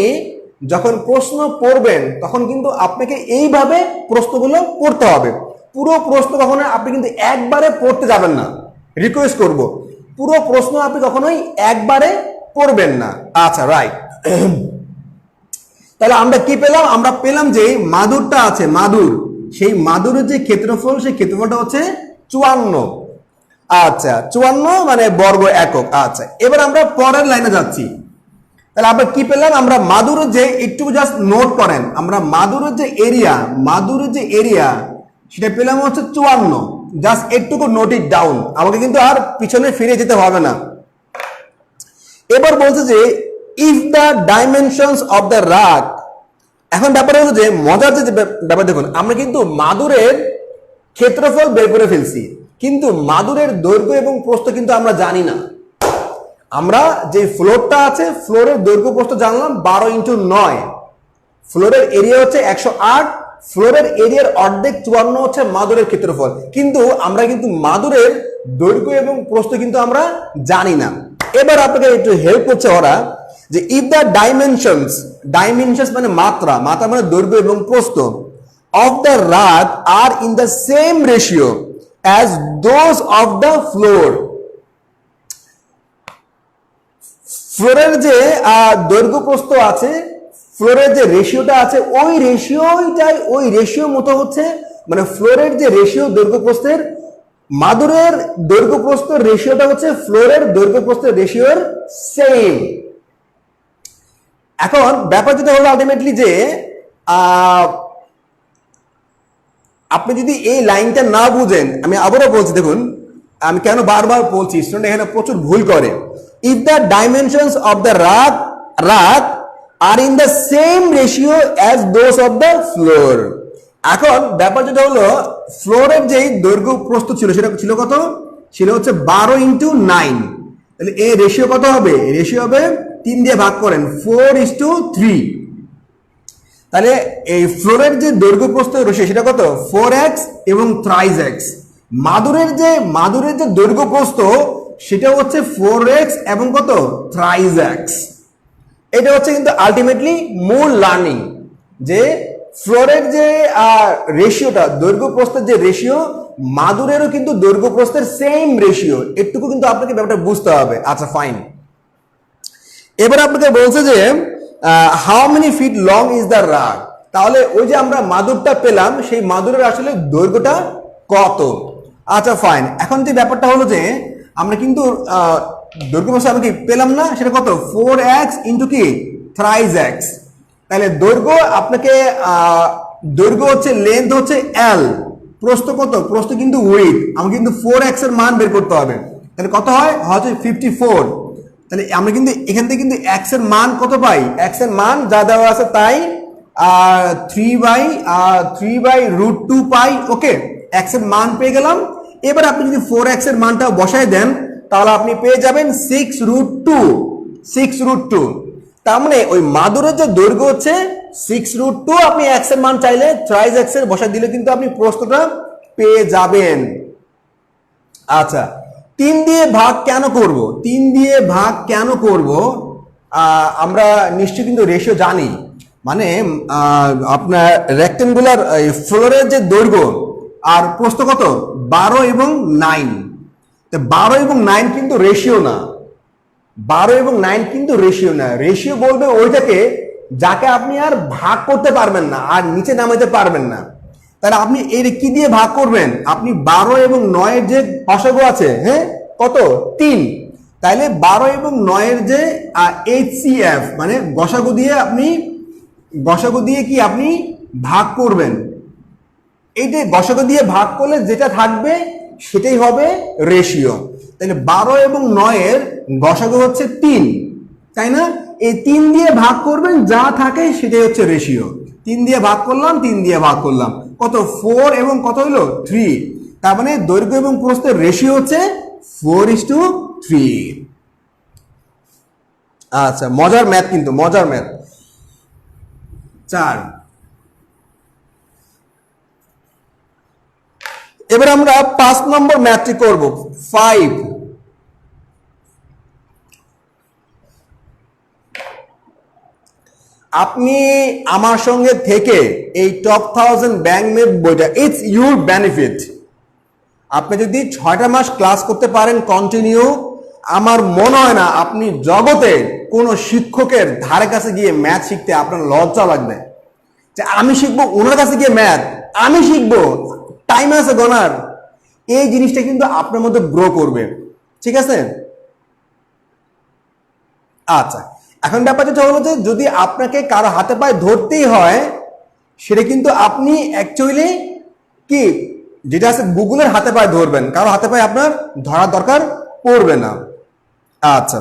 Speaker 1: যখন প্রশ্ন পড়বেন তখন কিন্তু আপনাকে এইভাবে প্রশ্নগুলো পড়তে হবে। পুরো প্রশ্ন কখনো আপনি কিন্তু একবারে পড়তে যাবেন না, রিকোয়েস্ট করব পুরো প্রশ্ন আপনি কখনোই একবারে পড়বেন না। আচ্ছা রাইট, তাহলে আমরা কি পেলাম, আমরা পেলাম যে মাদুরটা আছে মাদুর, সেই মাদুরের যে ক্ষেত্রফল সেই ক্ষেত্রফলটা হচ্ছে 54। আচ্ছা 54 মানে বর্গ একক। আচ্ছা এবার আমরা পরের লাইনে যাচ্ছি। তাহলে আমরা কি পেলাম, আমরা মাদুরের যে একটু জাস্ট নোট করেন, আমরা মাদুরের যে এরিয়া সেটা পেলাম হচ্ছে 54। জাস্ট একটুকু নোট ইট ডাউন, আমাকে কিন্তু আর পিছনে ফিরে যেতে হবে না। এবার বলছে যে if the dimensions of the রাগ। এখন ব্যাপার হলো যে মজার যে ব্যাপার দেখুন, আমরা কিন্তু মাদুরের ক্ষেত্রফল বের করে ফেলছি কিন্তু মাদুরের দৈর্ঘ্য এবং প্রস্থ কিন্তু আমরা জানি না। আমরা যে ফ্লোরটা আছে ফ্লোরের দৈর্ঘ্য প্রস্থ জানলাম 12 ইন্টু 9, ফ্লোরের এরিয়া হচ্ছে 108, ফ্লোরের এরিয়ার অর্ধেক 54 হচ্ছে মাদুরের ক্ষেত্রফল, কিন্তু আমরা কিন্তু মাদুরের দৈর্ঘ্য এবং প্রস্থ কিন্তু আমরা জানি না। এবার আপনাকে একটু হেল্প করছে ওরা যে ইফ দ্য ডাইমেনশনস মানে মাত্রা মানে দৈর্ঘ্য এবং প্রস্থ of the rug are in the same ratio as those of the floor. ফ্লোরের যে দৈর্ঘ্য প্রস্থ আছে, ফ্লোরের যে রেশিওটা আছে ওই রেশিও মতো হচ্ছে, মানে ফ্লোরের যে রেশিও দৈর্ঘ্য প্রস্থের মাদুরের দৈর্ঘ্য প্রস্থ রেশিওটা হচ্ছে ফ্লোরের দৈর্ঘ্য প্রস্থের রেশিওর সেম। এখন ব্যাপার যেটা হলো আলটিমেটলি যে আপনি যদি এই লাইনটা না বুঝেন, আমি আবারও বলছি দেখুন, আমি কেন বারবার বলছি স্টুডেন্ট এখানে প্রচুর ভুল করে। If the dimensions of the rug are in the same ratio as those of the floor. এখন ব্যাপার যেটা হলো ফ্লোরের যেই দৈর্ঘ্য প্রস্থ ছিল সেটা ছিল কত, ছিল হচ্ছে 12 ইন্টু 9। তাহলে এই রেশিও কত হবে, রেশিও হবে 3 দিয়ে ভাগ করেন 4:3। তাহলে এই ফ্লোরের যে দৈর্ঘ্য প্রস্থ রেশিও সেটা কত 4x এবং থ্রাইস x। মাদুরের যে দৈর্ঘ্য প্রস্থ সেটা হচ্ছে 4x এবং কত থ্রাইস x। এটা হচ্ছে কিন্তু আলটিমেটলি মূল লার্নিং যে ফ্লোরের যে রেশিওটা দৈর্ঘ্য প্রস্থের যে রেশিও মাদুরেরও কিন্তু দৈর্ঘ্য প্রস্থের সেম রেশিও, এটুকু কিন্তু আপনাকে ব্যাপারটা বুঝতে হবে। আচ্ছা ফাইন, এবার আপনাকে বলছে যে how many feet long is the রাগ। তাহলে ওই যে আমরা মাদুরটা পেলাম সেই মাদুরের আসলে দৈর্ঘ্যটা কত। আচ্ছা ফাইন, এখন যে ব্যাপারটা হলো যে আমরা কিন্তু দৈর্ঘ্য প্রস্থ আমরা কি পেলাম না, সেটা কত 4x ইন্টু কি থ্রাইস x। তাহলে দৈর্ঘ্য আপনাকে দৈর্ঘ্য হচ্ছে লেন্থ হচ্ছে l, প্রস্থ কত, প্রস্থ কিন্তু উইডথ, আমাকে কিন্তু 4x এর মান বের করতে হবে। তাহলে কত হয় হচ্ছে 54। তাহলে আমরা কিন্তু এখান থেকে কিন্তু x এর মান কত পাই, x এর মান যা দেওয়া আছে তাই 3/√2 পাই। ওকে, x এর মান পেয়ে গেলাম। এবার আপনি যদি 4x এর মানটা বসায় দেন তাহলে আপনি পেয়ে যাবেন 6√2। তার মানে ওই মাদুরের যে দৈর্ঘ্য হচ্ছে 6√2, আপনি x এর মান চাইলে থ্রাইস x এর বসায় দিলে কিন্তু আপনি প্রস্থটা পেয়ে যাবেন। আচ্ছা 3 দিয়ে ভাগ কেন করব, আমরা নিশ্চয়ই কিন্তু রেশিও জানি, মানে আপনার রেক্টেঙ্গুলার ফ্লোরের যে দৈর্ঘ্য আর প্রস্থ কত 12 এবং 9। 12 এবং 9 কিন্তু রেশিও না, 12 এবং 9 কিন্তু রেশিও না। রেশিও বলবে ওইটাকে যাকে আপনি আর ভাগ করতে পারবেন না আর নিচে নামাতে পারবেন না। তাহলে আপনি এর কি দিয়ে ভাগ করবেন? আপনি 12 এবং 9 এর যে গসাগু আছে, হ্যাঁ, কত? 3। তাহলে 12 এবং 9 এর যে HCF মানে গসাগু দিয়ে কি আপনি ভাগ করবেন? এইটা গসাগু দিয়ে ভাগ করলে যেটা থাকবে সেটাই হবে রেশিও। তাহলে 12 এবং 9 এর গসাগু হচ্ছে 3, তাই না? এই 3 দিয়ে ভাগ করবেন, যা থাকে সেটাই হচ্ছে রেশিও। 3 দিয়ে ভাগ করলাম, 3 দিয়ে ভাগ করলাম, কত? 4 এবং কত হলো? 3। তার মানে দৈর্ঘ্য এবং প্রস্থের রেশিও হচ্ছে 4:3। আচ্ছা, মজার ম্যাথ, কিন্তু মজার ম্যাথ। 4। এবার আমরা 5 নম্বর ম্যাথটি করব। 5। আপনি আমার সঙ্গে থেকে এই টপ 1000 ব্যাংক ম্যাথ বইটা, ইটস ইউর বেনিফিট। আপনি যদি 6টা মাস ক্লাস করতে পারেন কন্টিনিউ, আমার মনে হয় না আপনি জগতে কোনো শিক্ষকের ধারে কাছে গিয়ে ম্যাথ শিখতে আপনার লজ্জা লাগবে যে আমি শিখবো ওনার কাছে গিয়ে ম্যাথ, আমি শিখবো, টাইম আছে গনার। এই জিনিসটা কিন্তু আপনার মধ্যে গ্রো করবে, ঠিক আছে? আচ্ছা, এখন ব্যাপার যেটা হলো যে যদি আপনাকে কারো হাতে পায়ে ধরতেই হয়, সেটা কিন্তু আপনি অ্যাকচুয়ালি কি যেটা আছে গুগলের হাতে পায়ে ধরবেন, কারো হাতে পায়ে আপনার ধরার দরকার পড়বে না। আচ্ছা,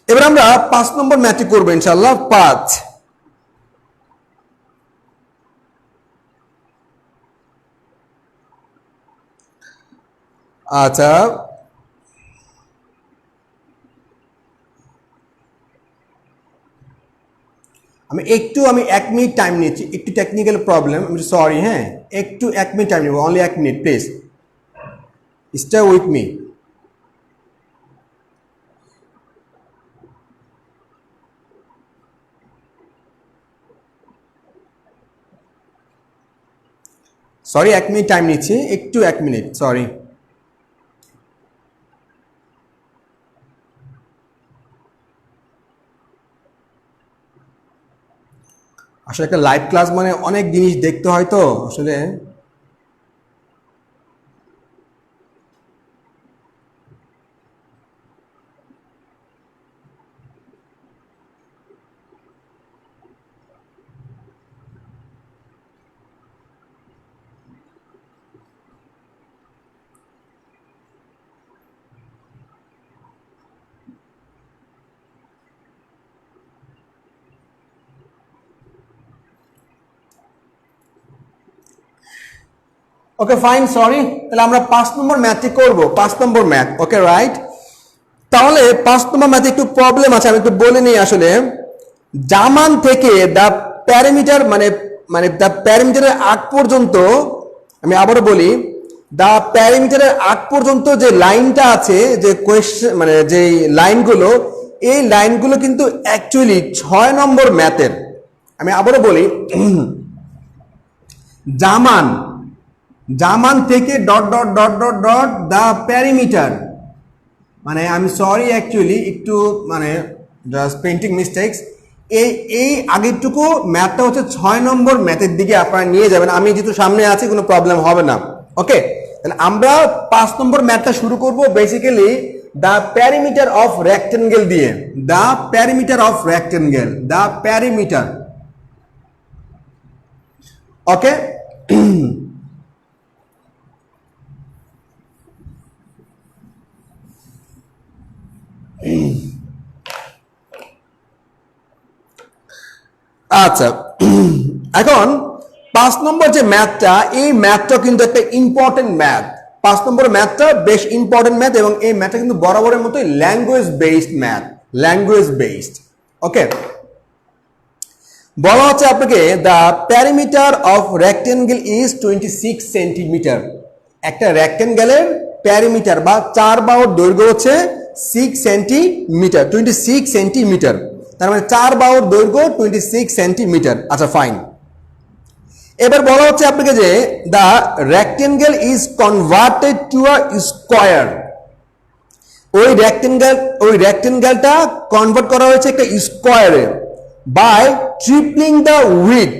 Speaker 1: এবার আমরা 5 নম্বর ম্যাথটি করবো ইনশাল্লাহ। 5। আচ্ছা, আমি 1 মিনিট টাইম নিচ্ছি, একটু টেকনিক্যাল প্রবলেম, আমি সরি, হ্যাঁ, একটু 1 মিনিট টাইম নেব, only 1 minute please, stay with me. Sorry, 1 minute time নিচ্ছি, একটু 1 মিনিট, সরি। আসলে একটা লাইভ ক্লাস মানে অনেক জিনিস দেখতে হয় তো আসলে। Okay fine, sorry. তাহলে আমরা 5 নম্বর ম্যাথটি করব, 5 নম্বর ম্যাথ, ওকে রাইট। তাহলে 5 নম্বর ম্যাথে একটু প্রবলেম আছে, আমি একটু বলে নিই। আসলে জামান থেকে দ্য প্যারামিটার মানে মানে দ্য প্যারামিটারের আগ পর্যন্ত, আমি আবারও বলি, দ্য প্যারামিটারের আগ পর্যন্ত যে লাইনটা আছে, যে কোয়েশ্চেন মানে যে লাইনগুলো, এই লাইনগুলো কিন্তু অ্যাকচুয়ালি 6 নম্বর ম্যাথের। আমি আবারও বলি, জামান থেকে dot dot dot dot dot the perimeter, মানে আমি সরি অ্যাকচুয়ালি একটু মানে জাস্ট পেন্টিং মিস্টেক্স। এই আগেরটুকু ম্যাথটা হচ্ছে 6 নম্বর ম্যাথের দিকে আপনারা নিয়ে যাবেন, আমি যেহেতু সামনে আছি কোনো প্রবলেম হবে না। ওকে, তাহলে আমরা 5 নম্বর ম্যাথটা শুরু করব basically the perimeter of rectangle দিয়ে। The perimeter of rectangle, the perimeter, okay. আচ্ছা, এখন 5 নম্বর যে ম্যাথটা, এই ম্যাথটা কিন্তু একটা ইম্পর্টেন্ট ম্যাথ। 5 নম্বর ম্যাথটা বেশ ইম্পর্টেন্ট ম্যাথ, এবং এই ম্যাথটা কিন্তু বরাবরের মতোই language based math, language based. Okay, বলা হচ্ছে আপনাকে the perimeter of rectangle is 26 centimetre. একটা রেক্টেঙ্গেলের প্যারিমিটার বা 4 বাহুর দৈর্ঘ্য হচ্ছে 6 সেন্টিমিটার, 26 সেন্টিমিটার। তার মানে 4 বাহুর দৈর্ঘ্য 26 সেন্টিমিটার। আচ্ছা ফাইন, এবার বলা হচ্ছে আপনাকে যে the rectangle is converted to a square. ওই রেক্টেঙ্গেলটা কনভার্ট করা হয়েছে একটা স্কোয়ারে by tripling the width.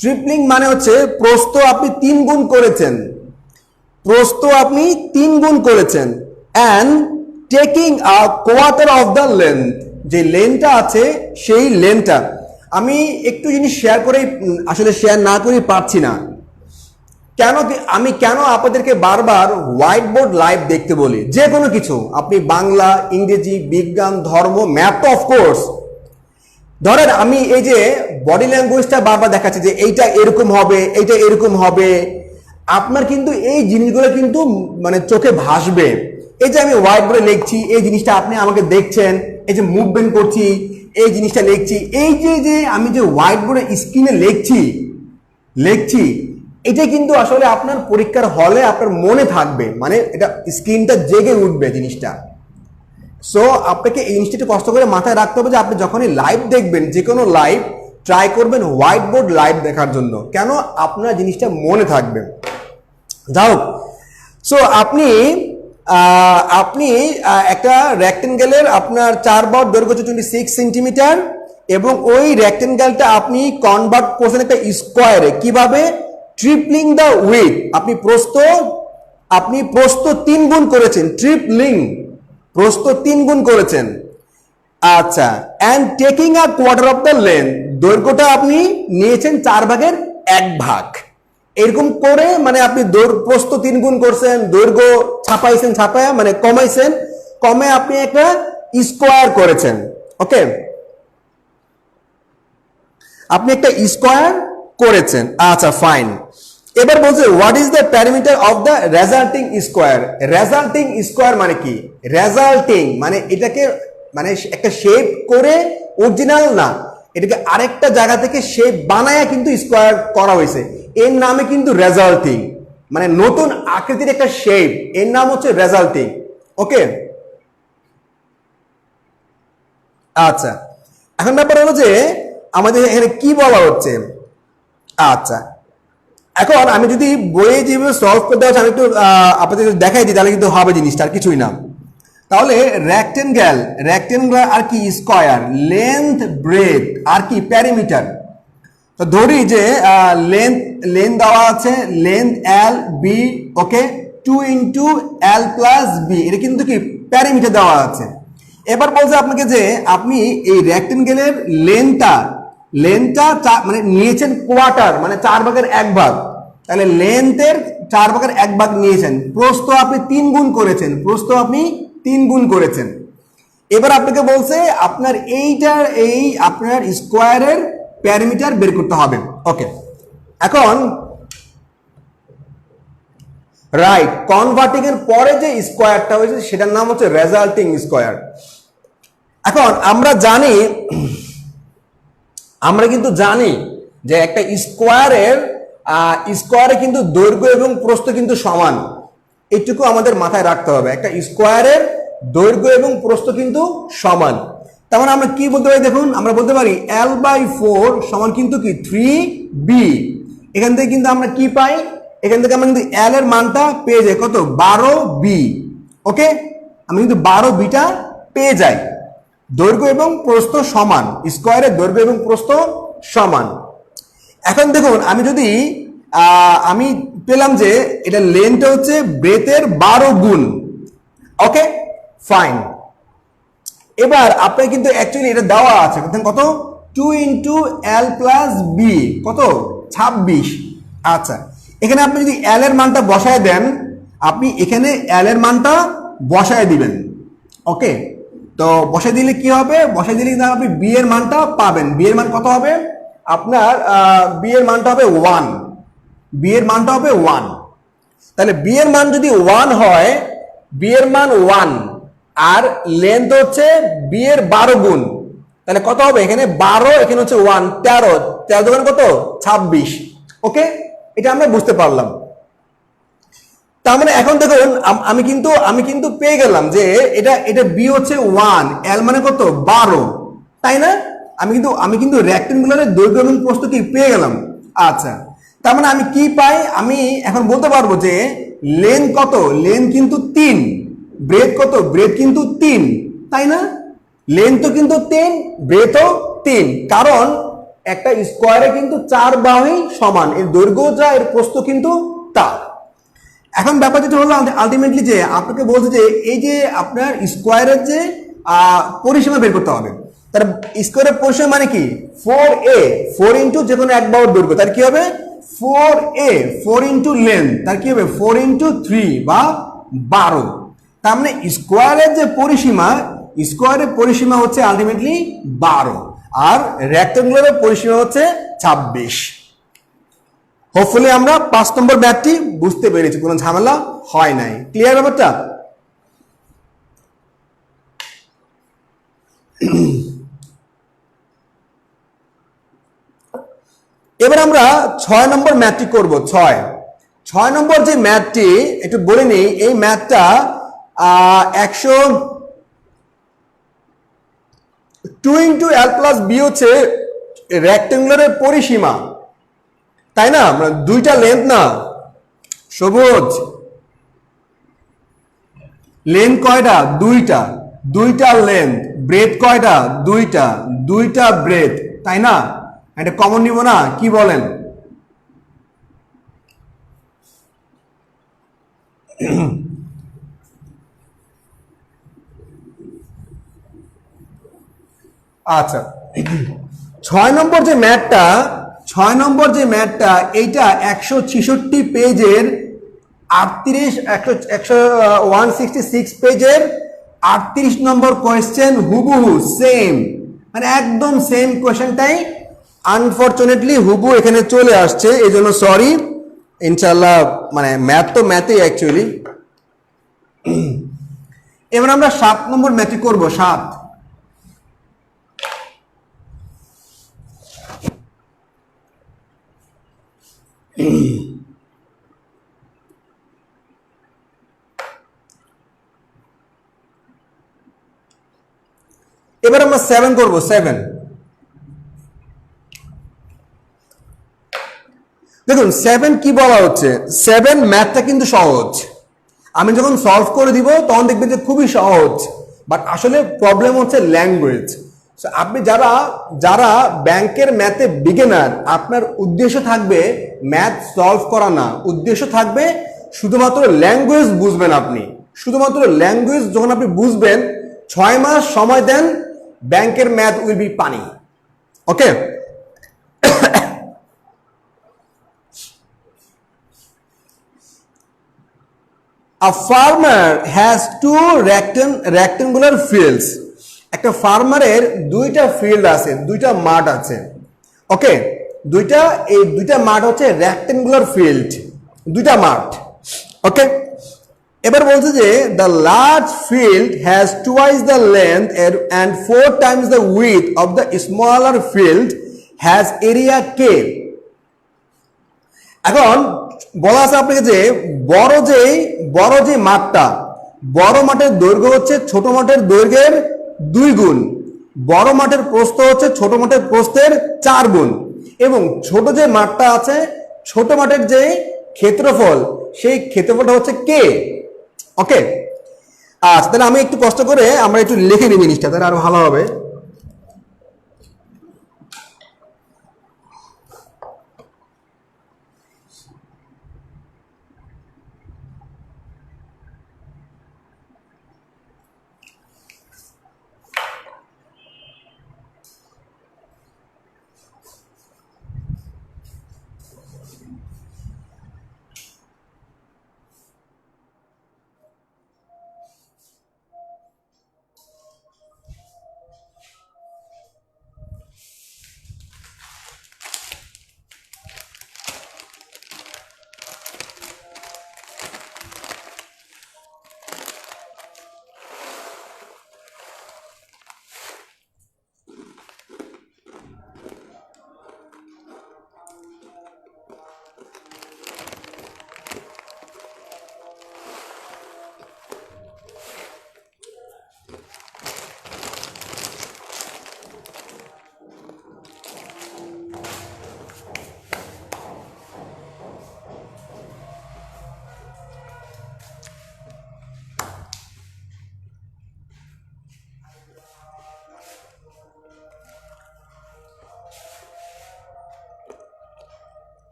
Speaker 1: Tripling মানে হচ্ছে প্রস্থ আপনি 3 গুণ করেছেন, and taking a quarter of the length, যে লেন্থটা আছে সেই লেন্থটা। আমি একটু জিনিস শেয়ার করেই আসলে শেয়ার না করেই পারছি না। আমি কেন আপনাদেরকে বারবার হোয়াইট বোর্ড লাইভ দেখতে বলি? যে কোনো কিছু, আপনি বাংলা, ইংরেজি, বিজ্ঞান, ধর্ম, ম্যাথ তো অফকোর্স। ধরেন আমি এই যে বডি ল্যাঙ্গুয়েজটা বারবার দেখাচ্ছি যে এইটা এরকম হবে, এইটা এরকম হবে, আপনার কিন্তু এই জিনিসগুলো কিন্তু মানে চোখে ভাসবে। এই যে আমি হোয়াইট বোর্ডে লিখছি, এই জিনিসটা আপনি আমাকে দেখছেন, এই যে মুভমেন্ট করছি, এই জিনিসটা লিখছি, এই যে আমি যে হোয়াইট বোর্ডে স্ক্রিনে লিখছি, এটা কিন্তু আসলে আপনার পরীক্ষার হলে আপনার মনে থাকবে, মানে এটা স্ক্রিনটা জেগে উঠবে জিনিসটা। সো আপনাকে এই জিনিসটা কষ্ট করে মাথায় রাখতে হবে যে আপনি যখনই লাইভ দেখবেন, যে কোনো লাইভ ট্রাই করবেন হোয়াইট বোর্ড লাইভ দেখার জন্য, কেন আপনার জিনিসটা মনে থাকবে। যাই হোক, সো আপনি একটা রেক্টেঙ্গেলের আপনার 4 বাহুর দৈর্ঘ্য হচ্ছে 26 সেন্টিমিটার, এবং ওই রেক্টেঙ্গেলটা আপনি কনভার্ট করছেন একটা স্কোয়ারে। কিভাবে? Tripling the width. আপনি প্রস্থ 3 গুণ করেছেন, ট্রিপলিং, প্রস্থ 3 গুণ করেছেন। আচ্ছা, and taking a quarter of the length, দৈর্ঘ্যটা আপনি নিয়েছেন 4/1 এরকম করে, মানে আপনি প্রস্থ 3 গুণ করছেন, দৈর্ঘ্য ছাপায়া মানে কমে আপনি একটা স্কোয়ার করেছেন। ওকে, আপনি একটা স্কোয়ার করেছেন। আচ্ছা, ফাইন। এবার বলছে what is the parameter of the resulting square. Resulting square মানে কি? রেজাল্টিং মানে এটাকে মানে একটা শেপ করে, অরিজিনাল না, এটাকে আরেকটা জায়গা থেকে শেপ বানায়া কিন্তু স্কোয়ার করা হয়েছে, এর নামে কিন্তু রেজাল্টিং, মানে নতুন আকৃতির একটা শেপ, এর নাম হচ্ছে রেজাল্টিং। ওকে, আচ্ছা, এখন ব্যাপার হলো যে আমাদের এখানে কি বলা হচ্ছে। আচ্ছা, এখন আমি যদি বইয়ে যেভাবে সলভ করতে হচ্ছে, আমি একটু আপনাদের দেখাই দিই, তাহলে কিন্তু হবে জিনিসটা, আর কিছুই না। তাহলে রেক্টেঙ্গেল আর কি স্কোয়ার, লেন্থ ব্রেথ আর কি প্যারিমিটার। তো ধরি যে লেন্থ দেওয়া আছে, লেন্থ L B, ওকে, 2 × L + B, এটা কিন্তু কি প্যারিমিটার দেওয়া আছে। এবার বলছে আপনাকে যে আপনি এই রেক্টেঙ্গেলের লেন্থটা মানে নিয়েছেন কোয়ার্টার, মানে 4/1, তাহলে লেন্থের 4/1 নিয়েছেন। প্রস্থ আপনি 3 গুণ করেছেন। এবার আপনাকে বলছে আপনার আপনার স্কোয়ারের প্যারামিটার বের করতে হবে। ওকে, এখন রাইট, কনভার্টিং এর পরে যে স্কোয়ারটা হয়েছে সেটার নাম হচ্ছে রেজাল্টিং স্কোয়ার। এখন আমরা কিন্তু জানি যে একটা স্কোয়ারে কিন্তু দৈর্ঘ্য এবং প্রস্থ কিন্তু সমান, এইটুকু আমাদের মাথায় রাখতে হবে। একটা স্কোয়ারের দৈর্ঘ্য এবং প্রস্থ কিন্তু সমান। তার মানে আমরা কি বলতে পারি? দেখুন, আমরা বলতে পারি L/4 সমান কিন্তু কি 3B। এখান থেকে কিন্তু আমরা কি পাই? এখান থেকে আমরা কিন্তু L এর মানটা পেয়ে যাই কত? 12B। ওকে, আমি কিন্তু 12Bটা পেয়ে যাই। দৈর্ঘ্য এবং প্রস্থ সমান, স্কোয়ারের দৈর্ঘ্য এবং প্রস্থ সমান। এখন দেখুন, আমি পেলাম যে এটা লেন্থটা হচ্ছে ব্রেথের 12 গুণ। ওকে, ফাইন। এবার আপনার কিন্তু অ্যাকচুয়ালি এটা দেওয়া আছে কত? 2 × L + B, কত? 26। আচ্ছা, এখানে আপনি যদি L এর মানটা বসায় দেন, আপনি এখানে L এর মানটা বসায় দিবেন। ওকে, তো বসায় দিলে কি হবে? বসায় দিলে আপনি B এর মানটা পাবেন। B এর মান কত হবে? আপনার B এর মানটা হবে 1। B এর মানটা হবে 1। তাহলে B এর মান যদি 1 হয়, B এর মান 1, আর লেন্থ হচ্ছে B এর 12 গুণ, তাহলে কত হবে? এখানে 12, এখানে হচ্ছে 1, 13 দোকান কত? 26। ওকে, এটা আমরা বুঝতে পারলাম। তার মানে এখন দেখুন, আমি কিন্তু পেয়ে গেলাম যে এটা B হচ্ছে 1, L মানে কত? 12, তাই না? আমি কিন্তু রেক্টেঙ্গুলারের দৈর্ঘ্য এবং প্রস্থ কি পেয়ে গেলাম। আচ্ছা, তার মানে আমি কি পাই? আমি এখন বলতে পারবো যে লেন্থ কত? লেন্থ কিন্তু 3, ব্রেথ কত? ব্রেথ কিন্তু 3, তাই না? লেন্থও কিন্তু 10, ব্রেথও 3, কারণ একটা স্কোয়ারে কিন্তু 4 বাহুই সমান, এর দৈর্ঘ্য যা এর প্রস্থ কিন্তু তা। এখন ব্যাপার যেটা হলো আলটিমেটলি যে আপনাকে বলছে যে এই যে আপনার স্কোয়ারের যে পরিসীমা বের করতে হবে, তার স্কোয়ারের পরিসীমা মানে কি? 4a, 4 ইন্টু যে কোনো এক বাহুর দৈর্ঘ্য, তার কি হবে? 4a, 4 ইন্টু লেন্থ, তার কি হবে? 4 ইন্টু 3 বা 12। তার মানে স্কোয়ারের যে পরিসীমা, স্কোয়ারের পরিসীমা হচ্ছে আলটিমেটলি 12, আর রেক্টেঙ্গুলারের পরিসীমা হচ্ছে 26। হোপফুলি আমরা 5 নম্বর ম্যাথটি বুঝতে পেরেছি, কোনো ঝামেলা হয় নাই। ক্লিয়ার ব্যাপারটা? এবার আমরা 6 নম্বর ম্যাথটি করব। 6 নম্বর যে ম্যাথটি একটু বলে নিই, এই ম্যাথটা 2 ইন্টু এল প্লাস বি হচ্ছে রেক্টেঙ্গুলারের পরিসীমা, তাই না? দুইটা লেন্থ না সবুজ, লেন্থ কয়টা? দুইটা, দুইটা লেন্থ। ব্রেথ কয়টা? দুইটা, দুইটা ব্রেথ, তাই না? এটা কমন নিব না, কি বলেন? আচ্ছা, 6 নম্বর যে ম্যাথটা, 6 নম্বর যে ম্যাথটা, এইটা 166 পেজের 38, 166 পেজের 38 নম্বর কোয়েশ্চেন, হুবহু সেম, মানে একদম সেম কোয়েশ্চেনটাই আনফরচুনেটলি হুবহু এখানে চলে আসছে, এই জন্য সরি। ইনশাল্লাহ মানে ম্যাথ তো ম্যাথই অ্যাকচুয়ালি। এবার আমরা 7 নম্বর ম্যাথটি করব। 7, এবার আমরা 7 করব। 7, দেখুন 7 কি বলা হচ্ছে? 7 ম্যাথটা কিন্তু সহজ, আমি যখন সলভ করে দিব তখন দেখবেন যে খুবই সহজ, বাট আসলে প্রবলেম হচ্ছে ল্যাঙ্গুয়েজ। আপনি যারা যারা ব্যাংকের ম্যাথে বিগিনার, আপনার উদ্দেশ্য থাকবে ম্যাথ সলভ করা না, উদ্দেশ্য থাকবে শুধুমাত্র ল্যাঙ্গুয়েজ বুঝবেন আপনি। শুধুমাত্র ল্যাঙ্গুয়েজ যখন আপনি বুঝবেন, 6 মাস সময় দেন, ব্যাংকের ম্যাথ উইল বি পানি। ওকে, A farmer has two rectangular fields. একটা ফার্মারের দুইটা ফিল্ড আছে, দুইটা মাঠ আছে। ওকে, এই দুইটা মাঠ হচ্ছে রেক্টেঙ্গুলার ফিল্ড, দুইটা মাঠ। ওকে, এবার বলছে যে the large field has twice the length and 4 times the width of the smaller field has area K. এখন বলা আছে আপনাকে যে বড় যে মাঠটা, বড় মাঠের দৈর্ঘ্য হচ্ছে ছোট মাঠের দৈর্ঘ্যের 2 গুণ, বড় মাঠের প্রস্থ হচ্ছে ছোট মাঠের প্রস্থের 4 গুণ, এবং ছোট যে মাঠটা আছে, ছোট মাঠের যে ক্ষেত্রফল, সেই ক্ষেত্রফলটা হচ্ছে কে। ওকে, আচ্ছা তাহলে আমি একটু কষ্ট করে আমরা একটু লিখে নিই জিনিসটা, তাহলে আরো ভালো হবে।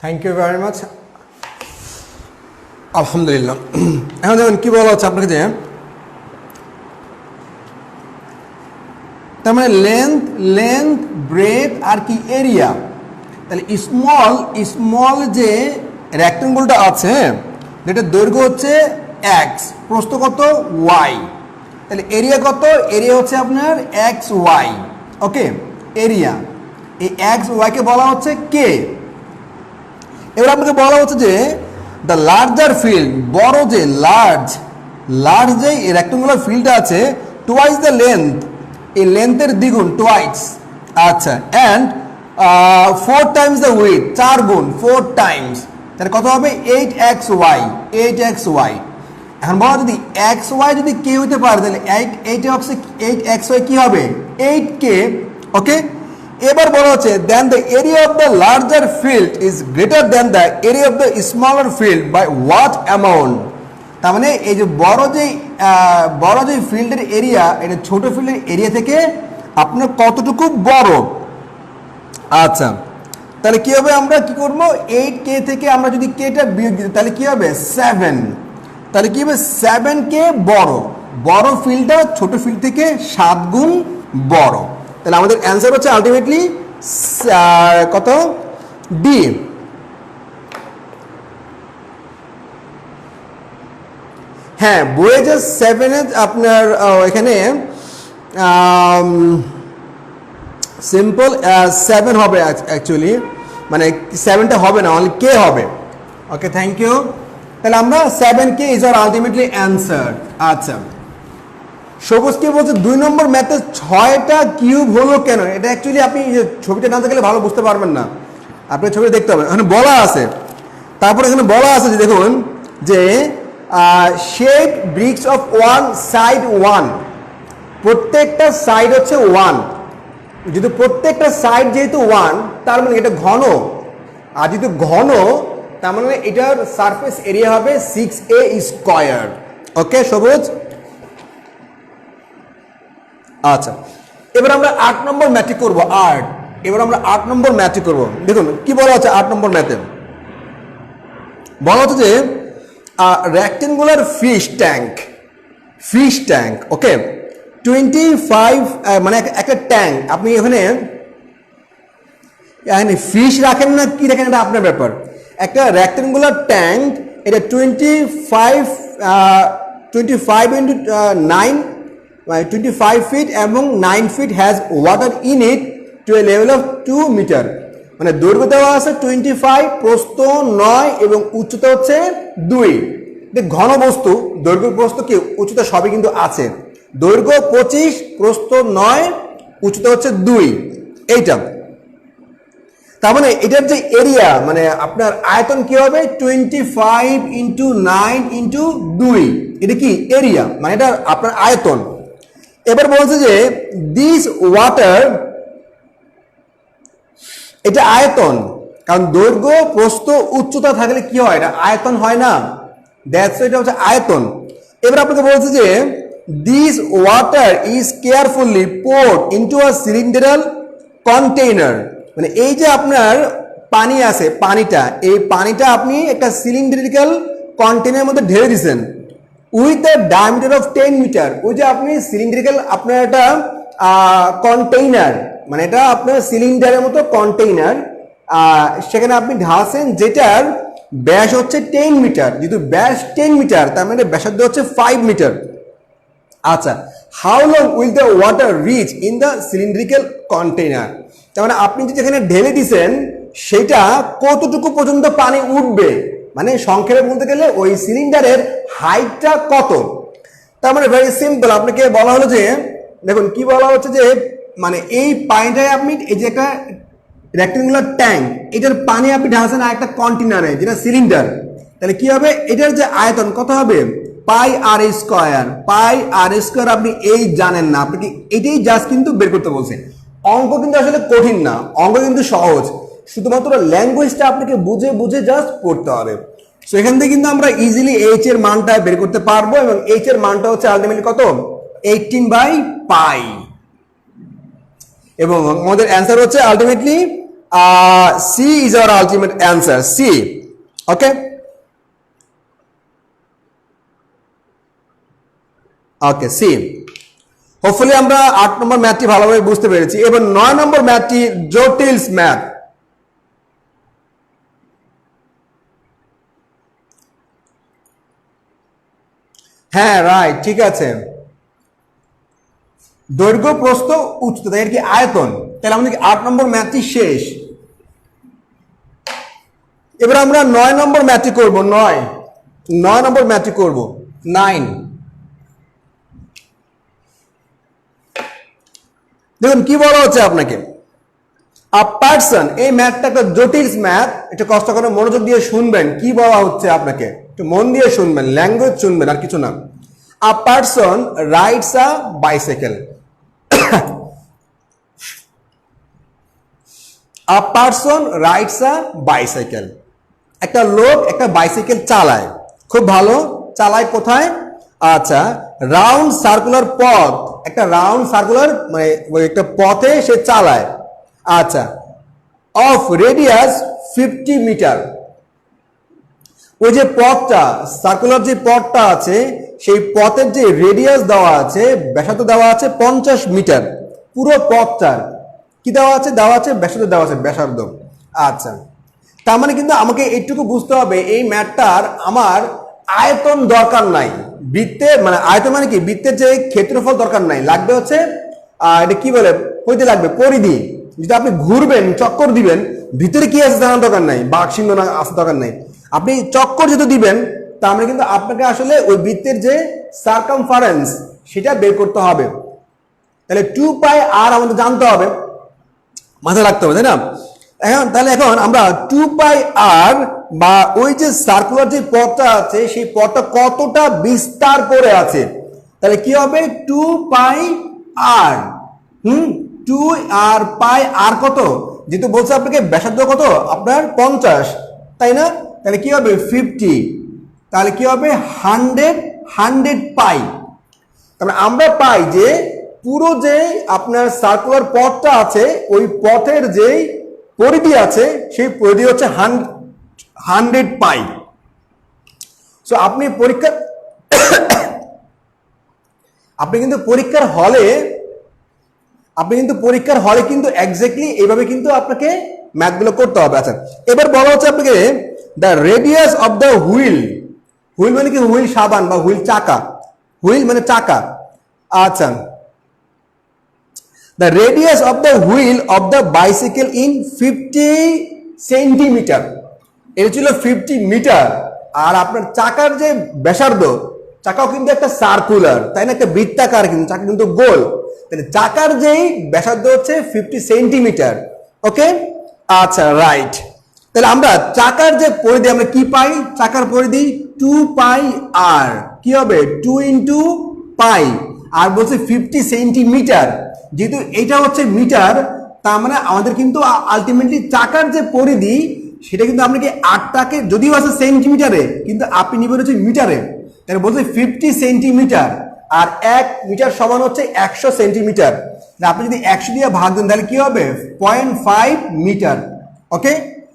Speaker 1: Thank you very much. আলহামদুলিল্লাহ। এখন দেখুন কি বলা হচ্ছে আপনাকে, যে তার মানে লেন্থ ব্রেথ আর কি এরিয়া। তাহলে স্মল যে রেক্টেঙ্গলটা আছে যেটা দৈর্ঘ্য হচ্ছে এক্স, প্রস্থ কত ওয়াই, তাহলে এরিয়া কত, এরিয়া হচ্ছে আপনার এক্স ওয়াই। ওকে, এরিয়া এই এক্স ওয়াইকে বলা হচ্ছে কে। এবার আপনাকে বলা হচ্ছে যে দ্য লার্জার ফিল্ড, বড় যে লার্জ যে রেক্টেঙ্গুলার ফিল্ডটা আছে, টুয়াইস দ্য লেন্থ, এই লেন্থের দ্বিগুণ, টুয়াইস। আচ্ছা, অ্যান্ড 4 টাইমস দ্য উইথ, 4 গুণ 4 টাইমস, তাহলে কত হবে 8xy। এখন বলা যদি xy যদি কে হতে পারে, তাহলে 8xy কি হবে 8k। ওকে, এবার বলা হচ্ছে then the area of the larger field is greater than the area of the smaller field by what amount. তার মানে এই যে বড় যে ফিল্ডের এরিয়া, এটা ছোট ফিল্ডের এরিয়া থেকে আপনার কতটুকু বড়। আচ্ছা, তাহলে কি হবে, আমরা কি করবো 8k থেকে আমরা যদি কেটা বিয়োগ দিই তাহলে কি হবে 7, তাহলে কি হবে 7k বড় ফিল্ডটা ছোট ফিল্ড থেকে 7 গুণ বড়। তাহলে আমাদের অ্যান্সার হচ্ছে আলটিমেটলি কত, ডি। হ্যাঁ, বইয়ে যে 7 আপনার এখানে সিম্পল 7 হবে অ্যাকচুয়ালি, মানে 7টা হবে না, অনলি কে হবে। ওকে, থ্যাংক ইউ। তাহলে আমরা 7k is R ultimately answer. আচ্ছা, সবুজ কি বলছে 2 নম্বর ম্যাথে 6টা কিউব হলো কেন। এটা অ্যাকচুয়ালি আপনি ছবিটা না দেখলে ভালো বুঝতে পারবেন না, আপনার ছবিটা দেখতে হবে। এখানে বলা আছে, তারপর এখানে বলা আছে যে দেখুন যে shape bricks of one side 1, প্রত্যেকটা সাইড হচ্ছে 1, যদি প্রত্যেকটা সাইড যেহেতু 1 তার মানে এটা ঘন, আর যেহেতু ঘন তার মানে এটার সারফেস এরিয়া হবে 6a স্কয়ার। ওকে সবুজ। আচ্ছা, এবার আমরা 8 নম্বর ম্যাথে করব। এবার আমরা 8 নম্বর ম্যাথে করব। দেখুন কি বলা হচ্ছে 8 নম্বর ম্যাথে, বলা হচ্ছে যে রেক্টেঙ্গুলার ফিশ ট্যাঙ্ক। ওকে, 25 মানে একটা ট্যাঙ্ক, আপনি এখানে ফিশ রাখেন না কি রাখেন এটা আপনার ব্যাপার। একটা রেক্টেঙ্গুলার ট্যাঙ্ক, এটা 25 into 9, 25 ফিট এবং 9 feet has water in it to a level of 2 meter. মানে দৈর্ঘ্য দেওয়া আছে 25, প্রস্থ 9 এবং উচ্চতা হচ্ছে 2। এটা ঘন বস্তু, দৈর্ঘ্য প্রস্থ কি উচ্চতা সবই কিন্তু আছে। দৈর্ঘ্য 25, প্রস্থ 9, উচ্চতা হচ্ছে 2, এইটা। তার মানে এটার যে এরিয়া মানে আপনার আয়তন কি হবে 25 ইন্টু 9 ইন্টু 2, এটা কি এরিয়া, মানে এটা আপনার আয়তন। এবার বলছে যে দিস ওয়াটার, এটা আয়তন, কারণ দৈর্ঘ্য প্রস্থ উচ্চতা থাকলে কি হয়, এটা আয়তন হয় না, দ্যাটস এটা হচ্ছে আয়তন। এবার আপনাকে বলছে যে this water is carefully poured into a cylindrical container, মানে এই যে আপনার পানি আছে, এই পানিটা আপনি একটা সিলিন্ডারিক্যাল কন্টেইনারের মধ্যে ঢেলে দিয়েছেন with a diameter of 10 meter. ওই যে আপনি সিলিন্ডারিক্যাল আপনার একটা কন্টেইনার, মানে এটা আপনার সিলিন্ডারের মতো কন্টেইনার, সেখানে আপনি ঢালছেন যেটার ব্যাস হচ্ছে 10 মিটার, যেহেতু ব্যাস 10 মিটার তার মানে ব্যাসার্ধ হচ্ছে 5 মিটার। আচ্ছা, how long will the water reach in the cylindrical container, তার মানে আপনি যে যেখানে ঢেলে দিছেন সেটা কতটুকু পর্যন্ত পানি উঠবে, মানে সংক্ষেপে বলতে গেলে ওই সিলিন্ডারের হাইটটা কত। তার মানে ভেরি সিম্পল, আপনাকে বলা হলো যে দেখুন কি বলা হচ্ছে যে মানে এই পানিটায় আপনি এই যে একটা রেক্টেঙ্গুলার ট্যাঙ্ক, এটার পানি আপনি ঢালছেন আর একটা কন্টেনারে যেটা সিলিন্ডার, তাহলে কি হবে এটার যে আয়তন কত হবে পাই আর স্কয়ার। পাই আর স্কয়ার আপনি এই জানেন না, আপনাকে এটাই জাস্ট কিন্তু বের করতে বলছে। অঙ্ক কিন্তু আসলে কঠিন না, অঙ্ক কিন্তু সহজ, শুধুমাত্র ল্যাঙ্গুয়েজটা আপনাকে বুঝে বুঝে জাস্ট পড়তে হবে। সো এখান থেকে কিন্তু আমরা ইজিলি এইচ এর মানটা বের করতে পারবো, এবং এইচ এর মানটা হচ্ছে আলটিমেটলি কত 18/পাই, এবং আমাদের অ্যান্সার হচ্ছে ultimately C is our ultimate answer, C. Okay, okay C. Hopefully আমরা 8 নম্বর ম্যাথটি ভালোভাবে বুঝতে পেরেছি। এবার 9 নম্বর ম্যাথটি জটিলস ম্যাথ। হ্যাঁ রাইট, ঠিক আছে, দৈর্ঘ্য প্রস্থ উচ্চতা এর কি আয়তন, তাহলে আমাদের 8 নম্বর ম্যাথটি শেষ। এবার আমরা 9 নম্বর ম্যাথটি করব। 9 নম্বর ম্যাথটি করব। 9 দেখুন কি বলা হচ্ছে আপনাকে, আ পারসন, এই ম্যাথটা একটা জটিল ম্যাথ, একটু কষ্ট করে মনোযোগ দিয়ে শুনবেন কি বলা হচ্ছে আপনাকে, একটু মন দিয়ে শুনবেন, ল্যাঙ্গুয়েজ শুনবেন আর কিছু না। আ person rides a bicycle, a person rides a bicycle, একটা লোক একটা বাইসাইকেল চালায়, খুব ভালো, চালায় কোথায়, আচ্ছা রাউন্ড সার্কুলার পথ, একটা রাউন্ড সার্কুলার মানে একটা পথে সে চালায়, আচ্ছা অফ রেডিয়াস 50 মিটার, ওই যে পথটা সার্কুলার যে পথটা আছে সেই পথের যে রেডিয়াস দেওয়া আছে, ব্যাসার্ধ দেওয়া আছে 50 মিটার, পুরো পথটার কি দেওয়া আছে, ব্যাসার্ধ দেওয়া আছে, ব্যাসার্ধ। আচ্ছা, তার মানে কিন্তু আমাকে এইটুকু বুঝতে হবে এই ম্যাথটার আমার আয়তন দরকার নাই, বৃত্তের মানে আয়তন মানে কি বৃত্তের যে ক্ষেত্রফল দরকার নাই, লাগবে হচ্ছে এটা কি বলে হইতে লাগবে পরিধি। যদি আপনি ঘুরবেন চক্কর দিবেন ভিতরে কি আছে জানার দরকার নাই, বাঘ সিংহ না আসার দরকার নাই, আপনি চক্কর যেহেতু দিবেন তার মানে কিন্তু আপনাকে আসলে ওই বৃত্তের যে সার্কামফারেন্স সেটা বের করতে হবে। তাহলে 2πr আমাদের জানতে হবে, মাথায় রাখতে হবে, তাই না। এখন আমরা 2πr বা ওই যে সার্কুলার যে পথটা আছে সেই পথটা কতটা বিস্তার করে আছে, তাহলে কি হবে 2πr 2r পাই আর কত, যেহেতু বলছে আপনাকে ব্যাসার্ধ কত আপনার 50, তাই না, তাহলে কি হবে 50, তাহলে কি হবে 100 পাই। তাহলে আমরা পাই যে পুরো যে আপনার সার্কুলার পথটা আছে ওই পথের যে পরিধি আছে সেই পরিধি হচ্ছে 100 পাই। সো আপনি কিন্তু পরীক্ষার হলে কিন্তু এক্স্যাক্টলি এইভাবে কিন্তু আপনাকে ম্যাথগুলো করতে হবে। আচ্ছা, এবার বলা হচ্ছে আপনাকে the radius of the wheel, wheel মানে কি হুইল সাবান বা হুইল চাকা, হুইল মানে চাকা। আচ্ছা, the radius of the wheel of the bicycle in 50 centimetre, এটা ছিল 50 মিটার, আর আপনার চাকার যে ব্যাসার্ধ, চাকাও কিন্তু একটা সার্কুলার, তাই না, একটা বৃত্তাকার, কিন্তু চাকা কিন্তু গোল, তাহলে চাকার যেই ব্যাসার্ধ হচ্ছে 50 সেন্টিমিটার। ওকে, আচ্ছা রাইট, তাহলে আমরা চাকার যে পরিধি আমরা কি পাই, চাকার পরিধি 2πr, কি হবে 2 × পাই, আর বলছে 50 সেন্টিমিটার, যেহেতু এটা হচ্ছে মিটার তার মানে আমাদের কিন্তু আলটিমেটলি চাকার যে পরিধি সেটা কিন্তু আপনাকে 8টাকে যদিও আছে সেন্টিমিটারে কিন্তু আপনি নিবেন হচ্ছে মিটারে, তাহলে বলছে 50 সেন্টিমিটার, আর 1 মিটার সমান হচ্ছে 100 সেন্টিমিটার, আপনি যদি 100 দিয়ে ভাগ দেন তাহলে কি হবে 0.5 মিটার। ওকে,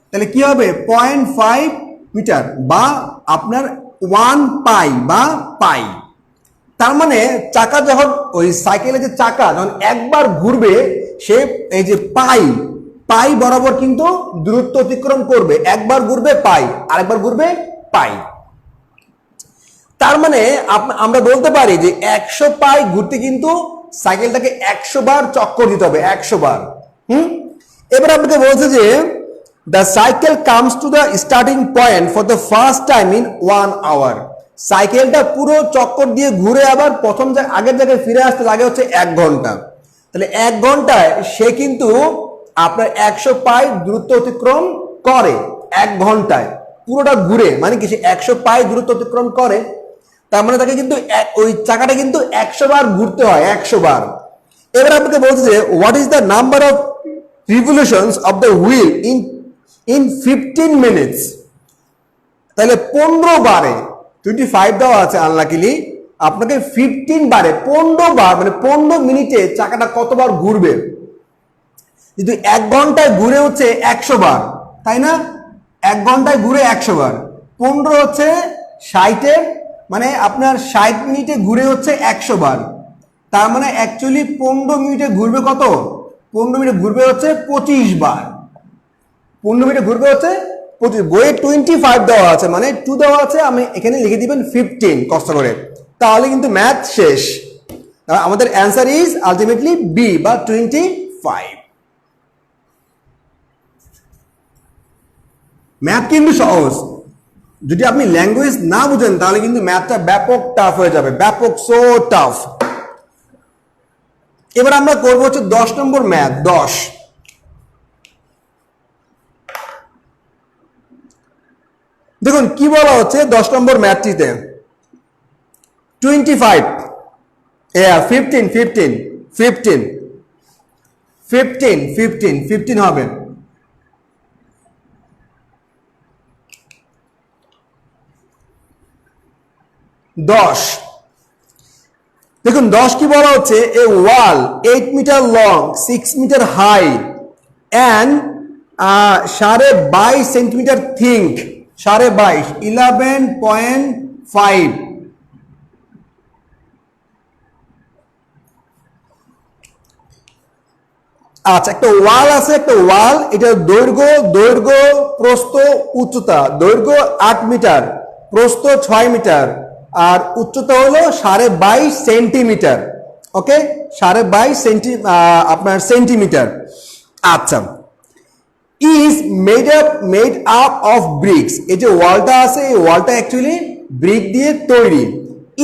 Speaker 1: তাহলে কি হবে 0.5 মিটার বা আপনার 1 পাই বা পাই। তার মানে চাকা যখন ওই সাইকেলের যে চাকা যখন একবার ঘুরবে সে এই যে পাই পাই বরাবর কিন্তু দূরত্ব অতিক্রম করবে, একবার ঘুরবে পাই, আরেকবার ঘুরবে পাই। তার মানে আমরা বলতে পারি যে 100 পাই ঘুরতে কিন্তু সাইকেলটাকে 100 বার চক্কর দিতে হবে, 100 বার। এবার আপনাকে বলছে যে the cycle comes to the starting point for the first time in 1 hour. সাইকেলটা পুরো চক্কর দিয়ে ঘুরে আবার প্রথম আগের জায়গায় ফিরে আসতে লাগে হচ্ছে 1 ঘন্টা। তাহলে 1 ঘন্টায় সে কিন্তু আপনার 100 পাই দূরত্ব অতিক্রম করে 1 ঘন্টায় পুরোটা ঘুরে, মানে কি সে 100 পাই দূরত্ব অতিক্রম করে, তার মানে তাকে কিন্তু ওই চাকাটা কিন্তু 100 বার ঘুরতে হয়, 100 বার। এবার আপনাকে বলছে যে what is the number of revolutions of the wheel in 15 minutes. তাহলে 15 বারে 25 দেওয়া আছে আনলাকিলি, আপনাকে 15 বারে 15 বার মানে 15 মিনিটে চাকাটা কতবার ঘুরবে। যদি 1 ঘন্টায় ঘুরে হচ্ছে 100 বার, তাই না? 1 ঘন্টায় ঘুরে 100 বার, 15 হচ্ছে 60-এর, মানে আপনার 60 মিনিটে ঘুরে হচ্ছে 100 বার। তার মানে অ্যাকচুয়ালি 15 মিনিটে ঘুরবে কত? 15 মিনিটে ঘুরবে হচ্ছে 25 বার। 15 মিনিটে ঘুরবে হচ্ছে 25। বইয়ে 25 দেওয়া আছে, মানে 2 দেওয়া আছে, আমি এখানে লিখে দিবেন 15 কষ্ট করে, তাহলে কিন্তু ম্যাথ শেষ। আমাদের অ্যান্সার ইজ আলটিমেটলি বি বা 25। ম্যাথ কিন্তু সহজ, যদি আপনি ল্যাঙ্গুয়েজ না বুঝেন তাহলে কিন্তু ম্যাথটা ব্যাপক টাফ হয়ে যাবে, ব্যাপক সো টাফ। এবার আমরা করবো হচ্ছে 10 নম্বর ম্যাথ। 10 দেখুন কি বলা হচ্ছে 10 নম্বর ম্যাথটিতে। 25 15 15 15 15 15 15 হবে। 10 দেখুন 10 কি বলা হচ্ছে, a wall 8 meter long 6 meter high and 22.5 centimeter thick, 22.5 11.5। আচ্ছা, একটা ওয়াল আছে, একটা ওয়াল, এটা দৈর্ঘ্য প্রস্থ উচ্চতা, দৈর্ঘ্য 8 মিটার, প্রস্থ 6 মিটার, আর উচ্চতা হলো 22.5 সেন্টিমিটার। ওকে, 22.5 আপনার সেন্টিমিটার। আচ্ছা, is made up of bricks. এই যে ওয়ালটা আছে, এই ওয়ালটা অ্যাকচুয়ালি ব্রিক দিয়ে তৈরি।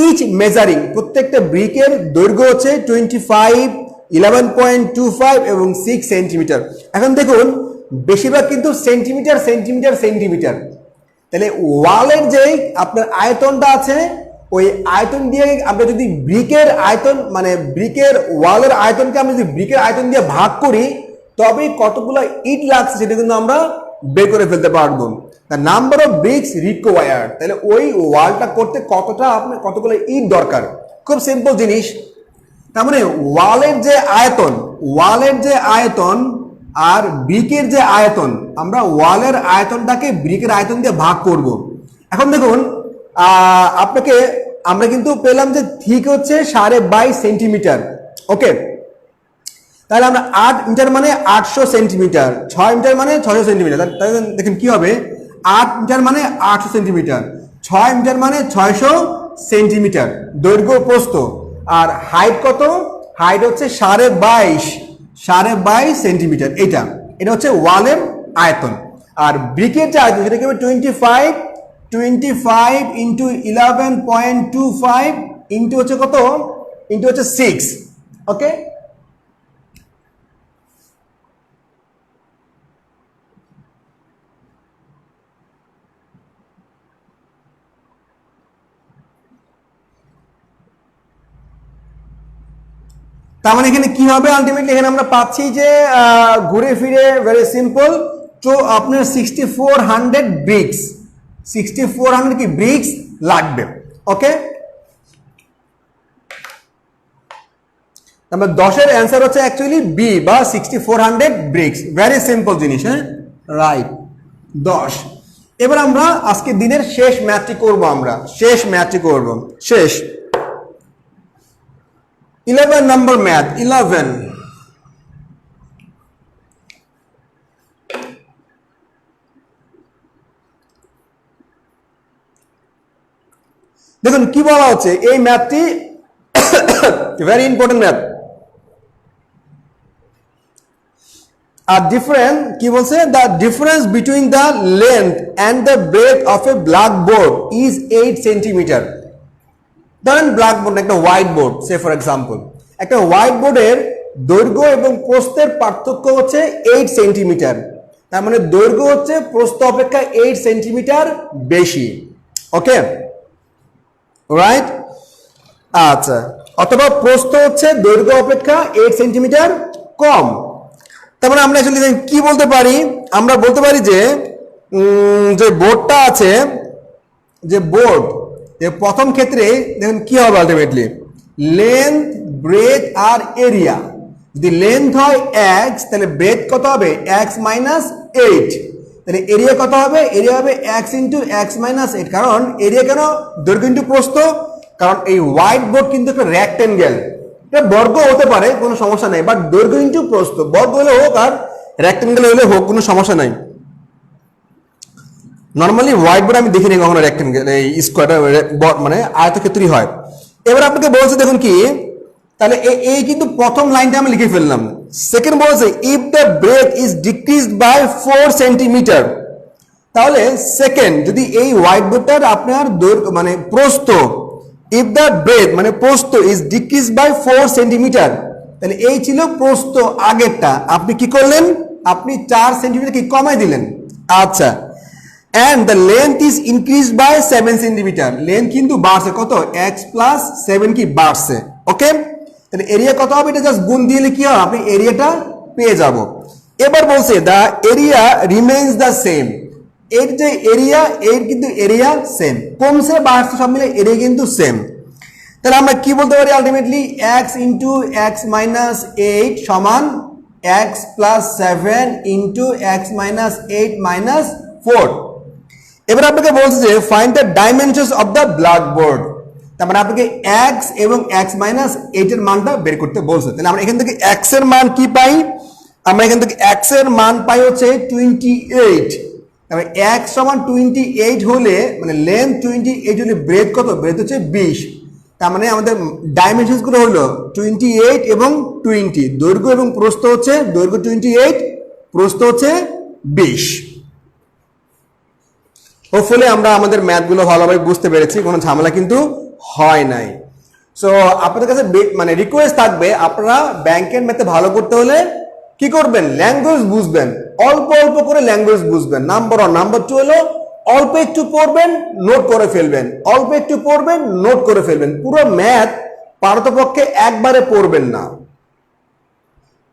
Speaker 1: ইচ মেজারিং, প্রত্যেকটা ব্রিকের দৈর্ঘ্য হচ্ছে 25, 11.25 এবং 6 সেন্টিমিটার। এখন দেখুন বেশিরভাগ কিন্তু সেন্টিমিটার সেন্টিমিটার সেন্টিমিটার। তাহলে ওয়ালের যে আপনার আয়তনটা আছে, ওই আয়তন দিয়ে আমরা যদি ব্রিকের আয়তন মানে ব্রিকের ওয়ালের আয়তনকে আমরা যদি ব্রিকের আয়তন দিয়ে ভাগ করি, তবে কতগুলো ইট লাগছে সেটা কিন্তু আমরা বের করে ফেলতে পারবো। The number of bricks required, তাহলে ওই ওয়ালটা করতে আপনার কতগুলো ইট দরকার। খুব সিম্পল জিনিস। তার মানে ওয়ালের যে আয়তন আর ব্রিকের যে আয়তন, আমরা ওয়ালের আয়তনটাকে ব্রিকের আয়তন দিয়ে ভাগ করব। এখন দেখুন আমরা কিন্তু পেলাম যে ঠিক হচ্ছে 22.5 সেন্টিমিটার। ওকে, তাহলে আমরা 8 মিটার মানে 800 সেন্টিমিটার, 6 মিটার মানে 600 সেন্টিমিটার। তাহলে দেখুন কি হবে, 8 মিটার মানে 800 সেন্টিমিটার, 6 মিটার মানে 600 সেন্টিমিটার দৈর্ঘ্য প্রস্থ। আর হাইট কত? হাইট হচ্ছে 22.5 সেন্টিমিটার। এটা হচ্ছে ওয়ালের আয়তন। আর ব্রিকের যে আয়তন সেটা কি হবে 25 ইন্টু 11.25 ইন্টু হচ্ছে কত, ইন্টু হচ্ছে 6। ওকে, তার মানে এখানে কি হবে আলটিমেটলি, এখানে আমরা পাচ্ছি যে ঘুরে ফিরে ভেরি সিম্পল, তো আপনার 6400 ব্রিক্স, 6400 কি ব্রিক্স লাগবে। ওকে, তারপর 10-এর অ্যান্সার হচ্ছে অ্যাকচুয়ালি বি বা 6400 ব্রিক্স। ভেরি সিম্পল জিনিস। হ্যাঁ, রাইট। 10। এবার আমরা আজকে দিনের শেষ ম্যাথটি করব, শেষ 11 নম্বর ম্যাথ। 11 দেখুন কি বলা হচ্ছে, এই ম্যাথটি ভেরি ইম্পর্টেন্ট ম্যাথ। আর ডিফারেন্স কি বলছে, the difference between the length and the breadth of a blackboard is 8 centimeter. ধরেন ব্ল্যাকবোর্ড একটা white board, say for example একটা হোয়াইট বোর্ডের দৈর্ঘ্য এবং প্রস্থের পার্থক্য হচ্ছে 8 সেন্টিমিটার। তার মানে দৈর্ঘ্য হচ্ছে প্রস্থ অপেক্ষা 8 সেন্টিমিটার বেশি। ওকে, রাইট। আচ্ছা, অথবা প্রস্থ হচ্ছে দৈর্ঘ্য অপেক্ষা 8 সেন্টিমিটার কম। তার মানে আমরা আসলে কি বলতে পারি, আমরা বলতে পারি যে যে বোর্ডটা আছে, যে বোর্ড প্রথম ক্ষেত্রে দেখুন কি হবে আলটিমেটলি, লেন্থ ব্রেথ আর এরিয়া। যদি লেন্থ হয় x তাহলে ব্রেথ কত হবে x মাইনাস 8, তাহলে এরিয়া কত হবে, এরিয়া হবে x ইন্টু এক্স মাইনাস 8। কারণ এরিয়া কেন, দৈর্ঘ্য ইন্টু প্রস্থ, কারণ এই হোয়াইট বোর্ড কিন্তু একটা রেক্টেঙ্গেল, এটা বর্গ হতে পারে কোনো সমস্যা নেই, বাট দৈর্ঘ্য ইন্টু প্রস্থ, বর্গ হলে হোক আর রেক্টেঙ্গেল হলে হোক কোনো সমস্যা নাই। নর্মালি হোয়াইট বোর্ড আমি দেখিনি কখনো রেক্টেঙ্গেল, এই স্কোয়ার মানে আয়তক্ষেত্রই হয়। এবার আপনাকে বলছে দেখুন কি, তাহলে এই কিন্তু প্রথম লাইনটা আমি লিখে ফেললাম। সেকেন্ড বলছে if the breadth is decreased by 4 centimeter, তাহলে সেকেন্ড যদি এই হোয়াইট বোর্ডটার আপনার মানে প্রস্থ, ইফ দ্য ব্রেথ মানে প্রস্থ ইজ ডিক্রিজ বাই 4 সেন্টিমিটার, তাহলে এই ছিল প্রস্থ আগেরটা, আপনি কি করলেন, আপনি 4 সেন্টিমিটার কি কমাই দিলেন। আচ্ছা, and the length is increased by 7 centimetre, length কিন্তু বাড়ছে কত, x প্লাস 7 কি বাড়ছে। ওকে, তাহলে এরিয়া কত হবে, এটা জাস্ট গুণ দিলে কি হবে, আপনি এরিয়াটা পেয়ে যাব। এবার বলছে the area remains the same, এর যে এরিয়া, এর কিন্তু এরিয়া সেম, কমছে বাড়ছে সব মিলে এরিয়া কিন্তু সেম। তাহলে আমরা কি বলতে পারি ultimately, x into x minus 8 সমান x plus 7 into x minus 8 minus 4। এবার আপনাকে বলছে যে find the dimensions of the blackboard, তার মানে আপনাকে x এবং x মাইনাস 8 এর মানটা বের করতে বলছে। তাহলে আমরা এখান থেকে x এর মান কি পাই, আমরা এখান থেকে x এর মান পাই হচ্ছে 28। তাহলে x সমান 28 হলে মানে লেন্থ 28 হলে ব্রেথ কত, ব্রেথ হচ্ছে 20। তার মানে আমাদের ডাইমেনশনস গুলো হলো 28 এবং 20, দৈর্ঘ্য এবং প্রস্থ হচ্ছে, দৈর্ঘ্য 28, প্রস্থ হচ্ছে 20। হোপফুলি আমরা আমাদের ম্যাথগুলো ভালোভাবে বুঝতে পেরেছি, কোনো ঝামেলা কিন্তু হয় নাই। সো আপনাদের কাছে মানে রিকোয়েস্ট থাকবে, আপনারা ব্যাংকের ম্যাথে ভালো করতে হলে কি করবেন, ল্যাঙ্গুয়েজ বুঝবেন, অল্প অল্প করে ল্যাঙ্গুয়েজ বুঝবেন, নাম্বার 1। নাম্বার 2 হলো অল্প একটু পড়বেন, নোট করে ফেলবেন, অল্প একটু পড়বেন, নোট করে ফেলবেন, পুরো ম্যাথ পারতপক্ষে একবারে পড়বেন না।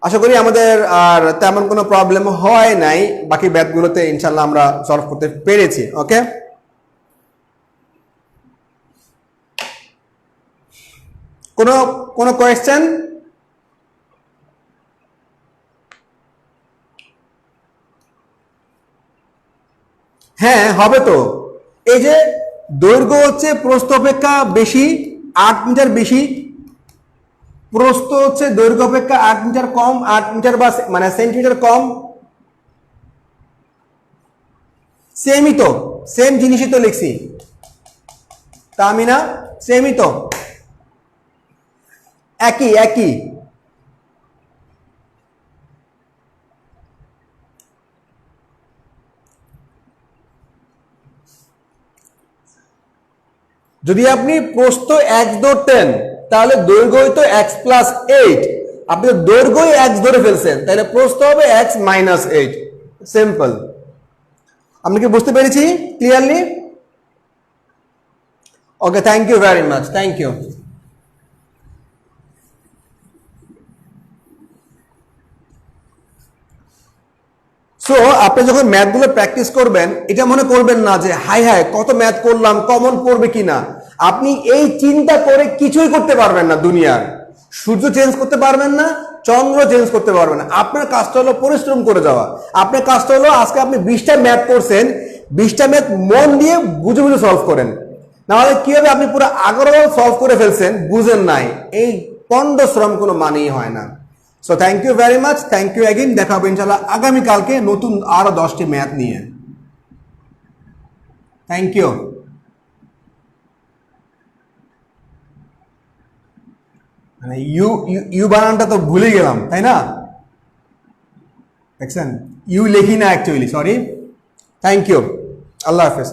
Speaker 1: আশা করি আমাদের আর তেমন কোনো প্রবলেম হয় নাই, বাকি ম্যাথগুলোতে ইনশাল্লাহ আমরা সলভ করতে পেরেছি। ওকে, কোনো কোনো কোয়েশ্চেন? হ্যাঁ হবে তো, এই যে দৈর্ঘ্য হচ্ছে প্রস্থ অপেক্ষা বেশি 8 মিটার বেশি, প্রস্থ হচ্ছে দৈর্ঘ্য অপেক্ষা 8 মিটার কম, 8 মিটার বা মানে সেন্টিমিটার কম, সেমই তো, সেম জিনিসই তো লিখছি, তামিনা সেমই তো, একই একই। যদি আপনি প্রস্থ x ধরতেন তাহলে দৈর্ঘ্য হইতো x প্লাস 8, আপনি তো দৈর্ঘ্যই x ধরে ফেলছেন, তাহলে প্রস্থ হবে x মাইনাস 8, সিম্পল। আপনি কি বুঝতে পেরেছি clearly? Okay, thank you very much, thank you. So আপনি যখন ম্যাথগুলো প্র্যাকটিস করবেন, এটা মনে করবেন না যে হাই হাই কত ম্যাথ করলাম, কমন পড়বে কিনা। আপনি এই চিন্তা করে কিছুই করতে পারবেন না দুনিয়ার, সূর্য চেঞ্জ করতে পারবেন না, চন্দ্র চেঞ্জ করতে পারবেন না। আপনার কাজটা হলো পরিশ্রম করে যাওয়া, আপনার কাজটা হলো আজকে আপনি 20টা ম্যাথ করছেন, 20টা ম্যাথ মন দিয়ে বুঝে বুঝে সলভ করেন, নাহলে কি হবে, আপনি পুরো 11 সলভ করে ফেলছেন, বুঝেন নাই, এই পণ্ড শ্রম কোনো মানেই হয় না। So thank you very much, thank you again, দেখা হবে ইনশাল্লাহ আগামীকালকে নতুন আরো 10টি ম্যাথ নিয়ে। Thank you. মানে ইউ ইউ বানানটা তো ভুলে গেলাম, তাই না? দেখছেন, ইউ লেখি না অ্যাকচুয়ালি, সরি। থ্যাংক ইউ, আল্লাহ হাফেজ।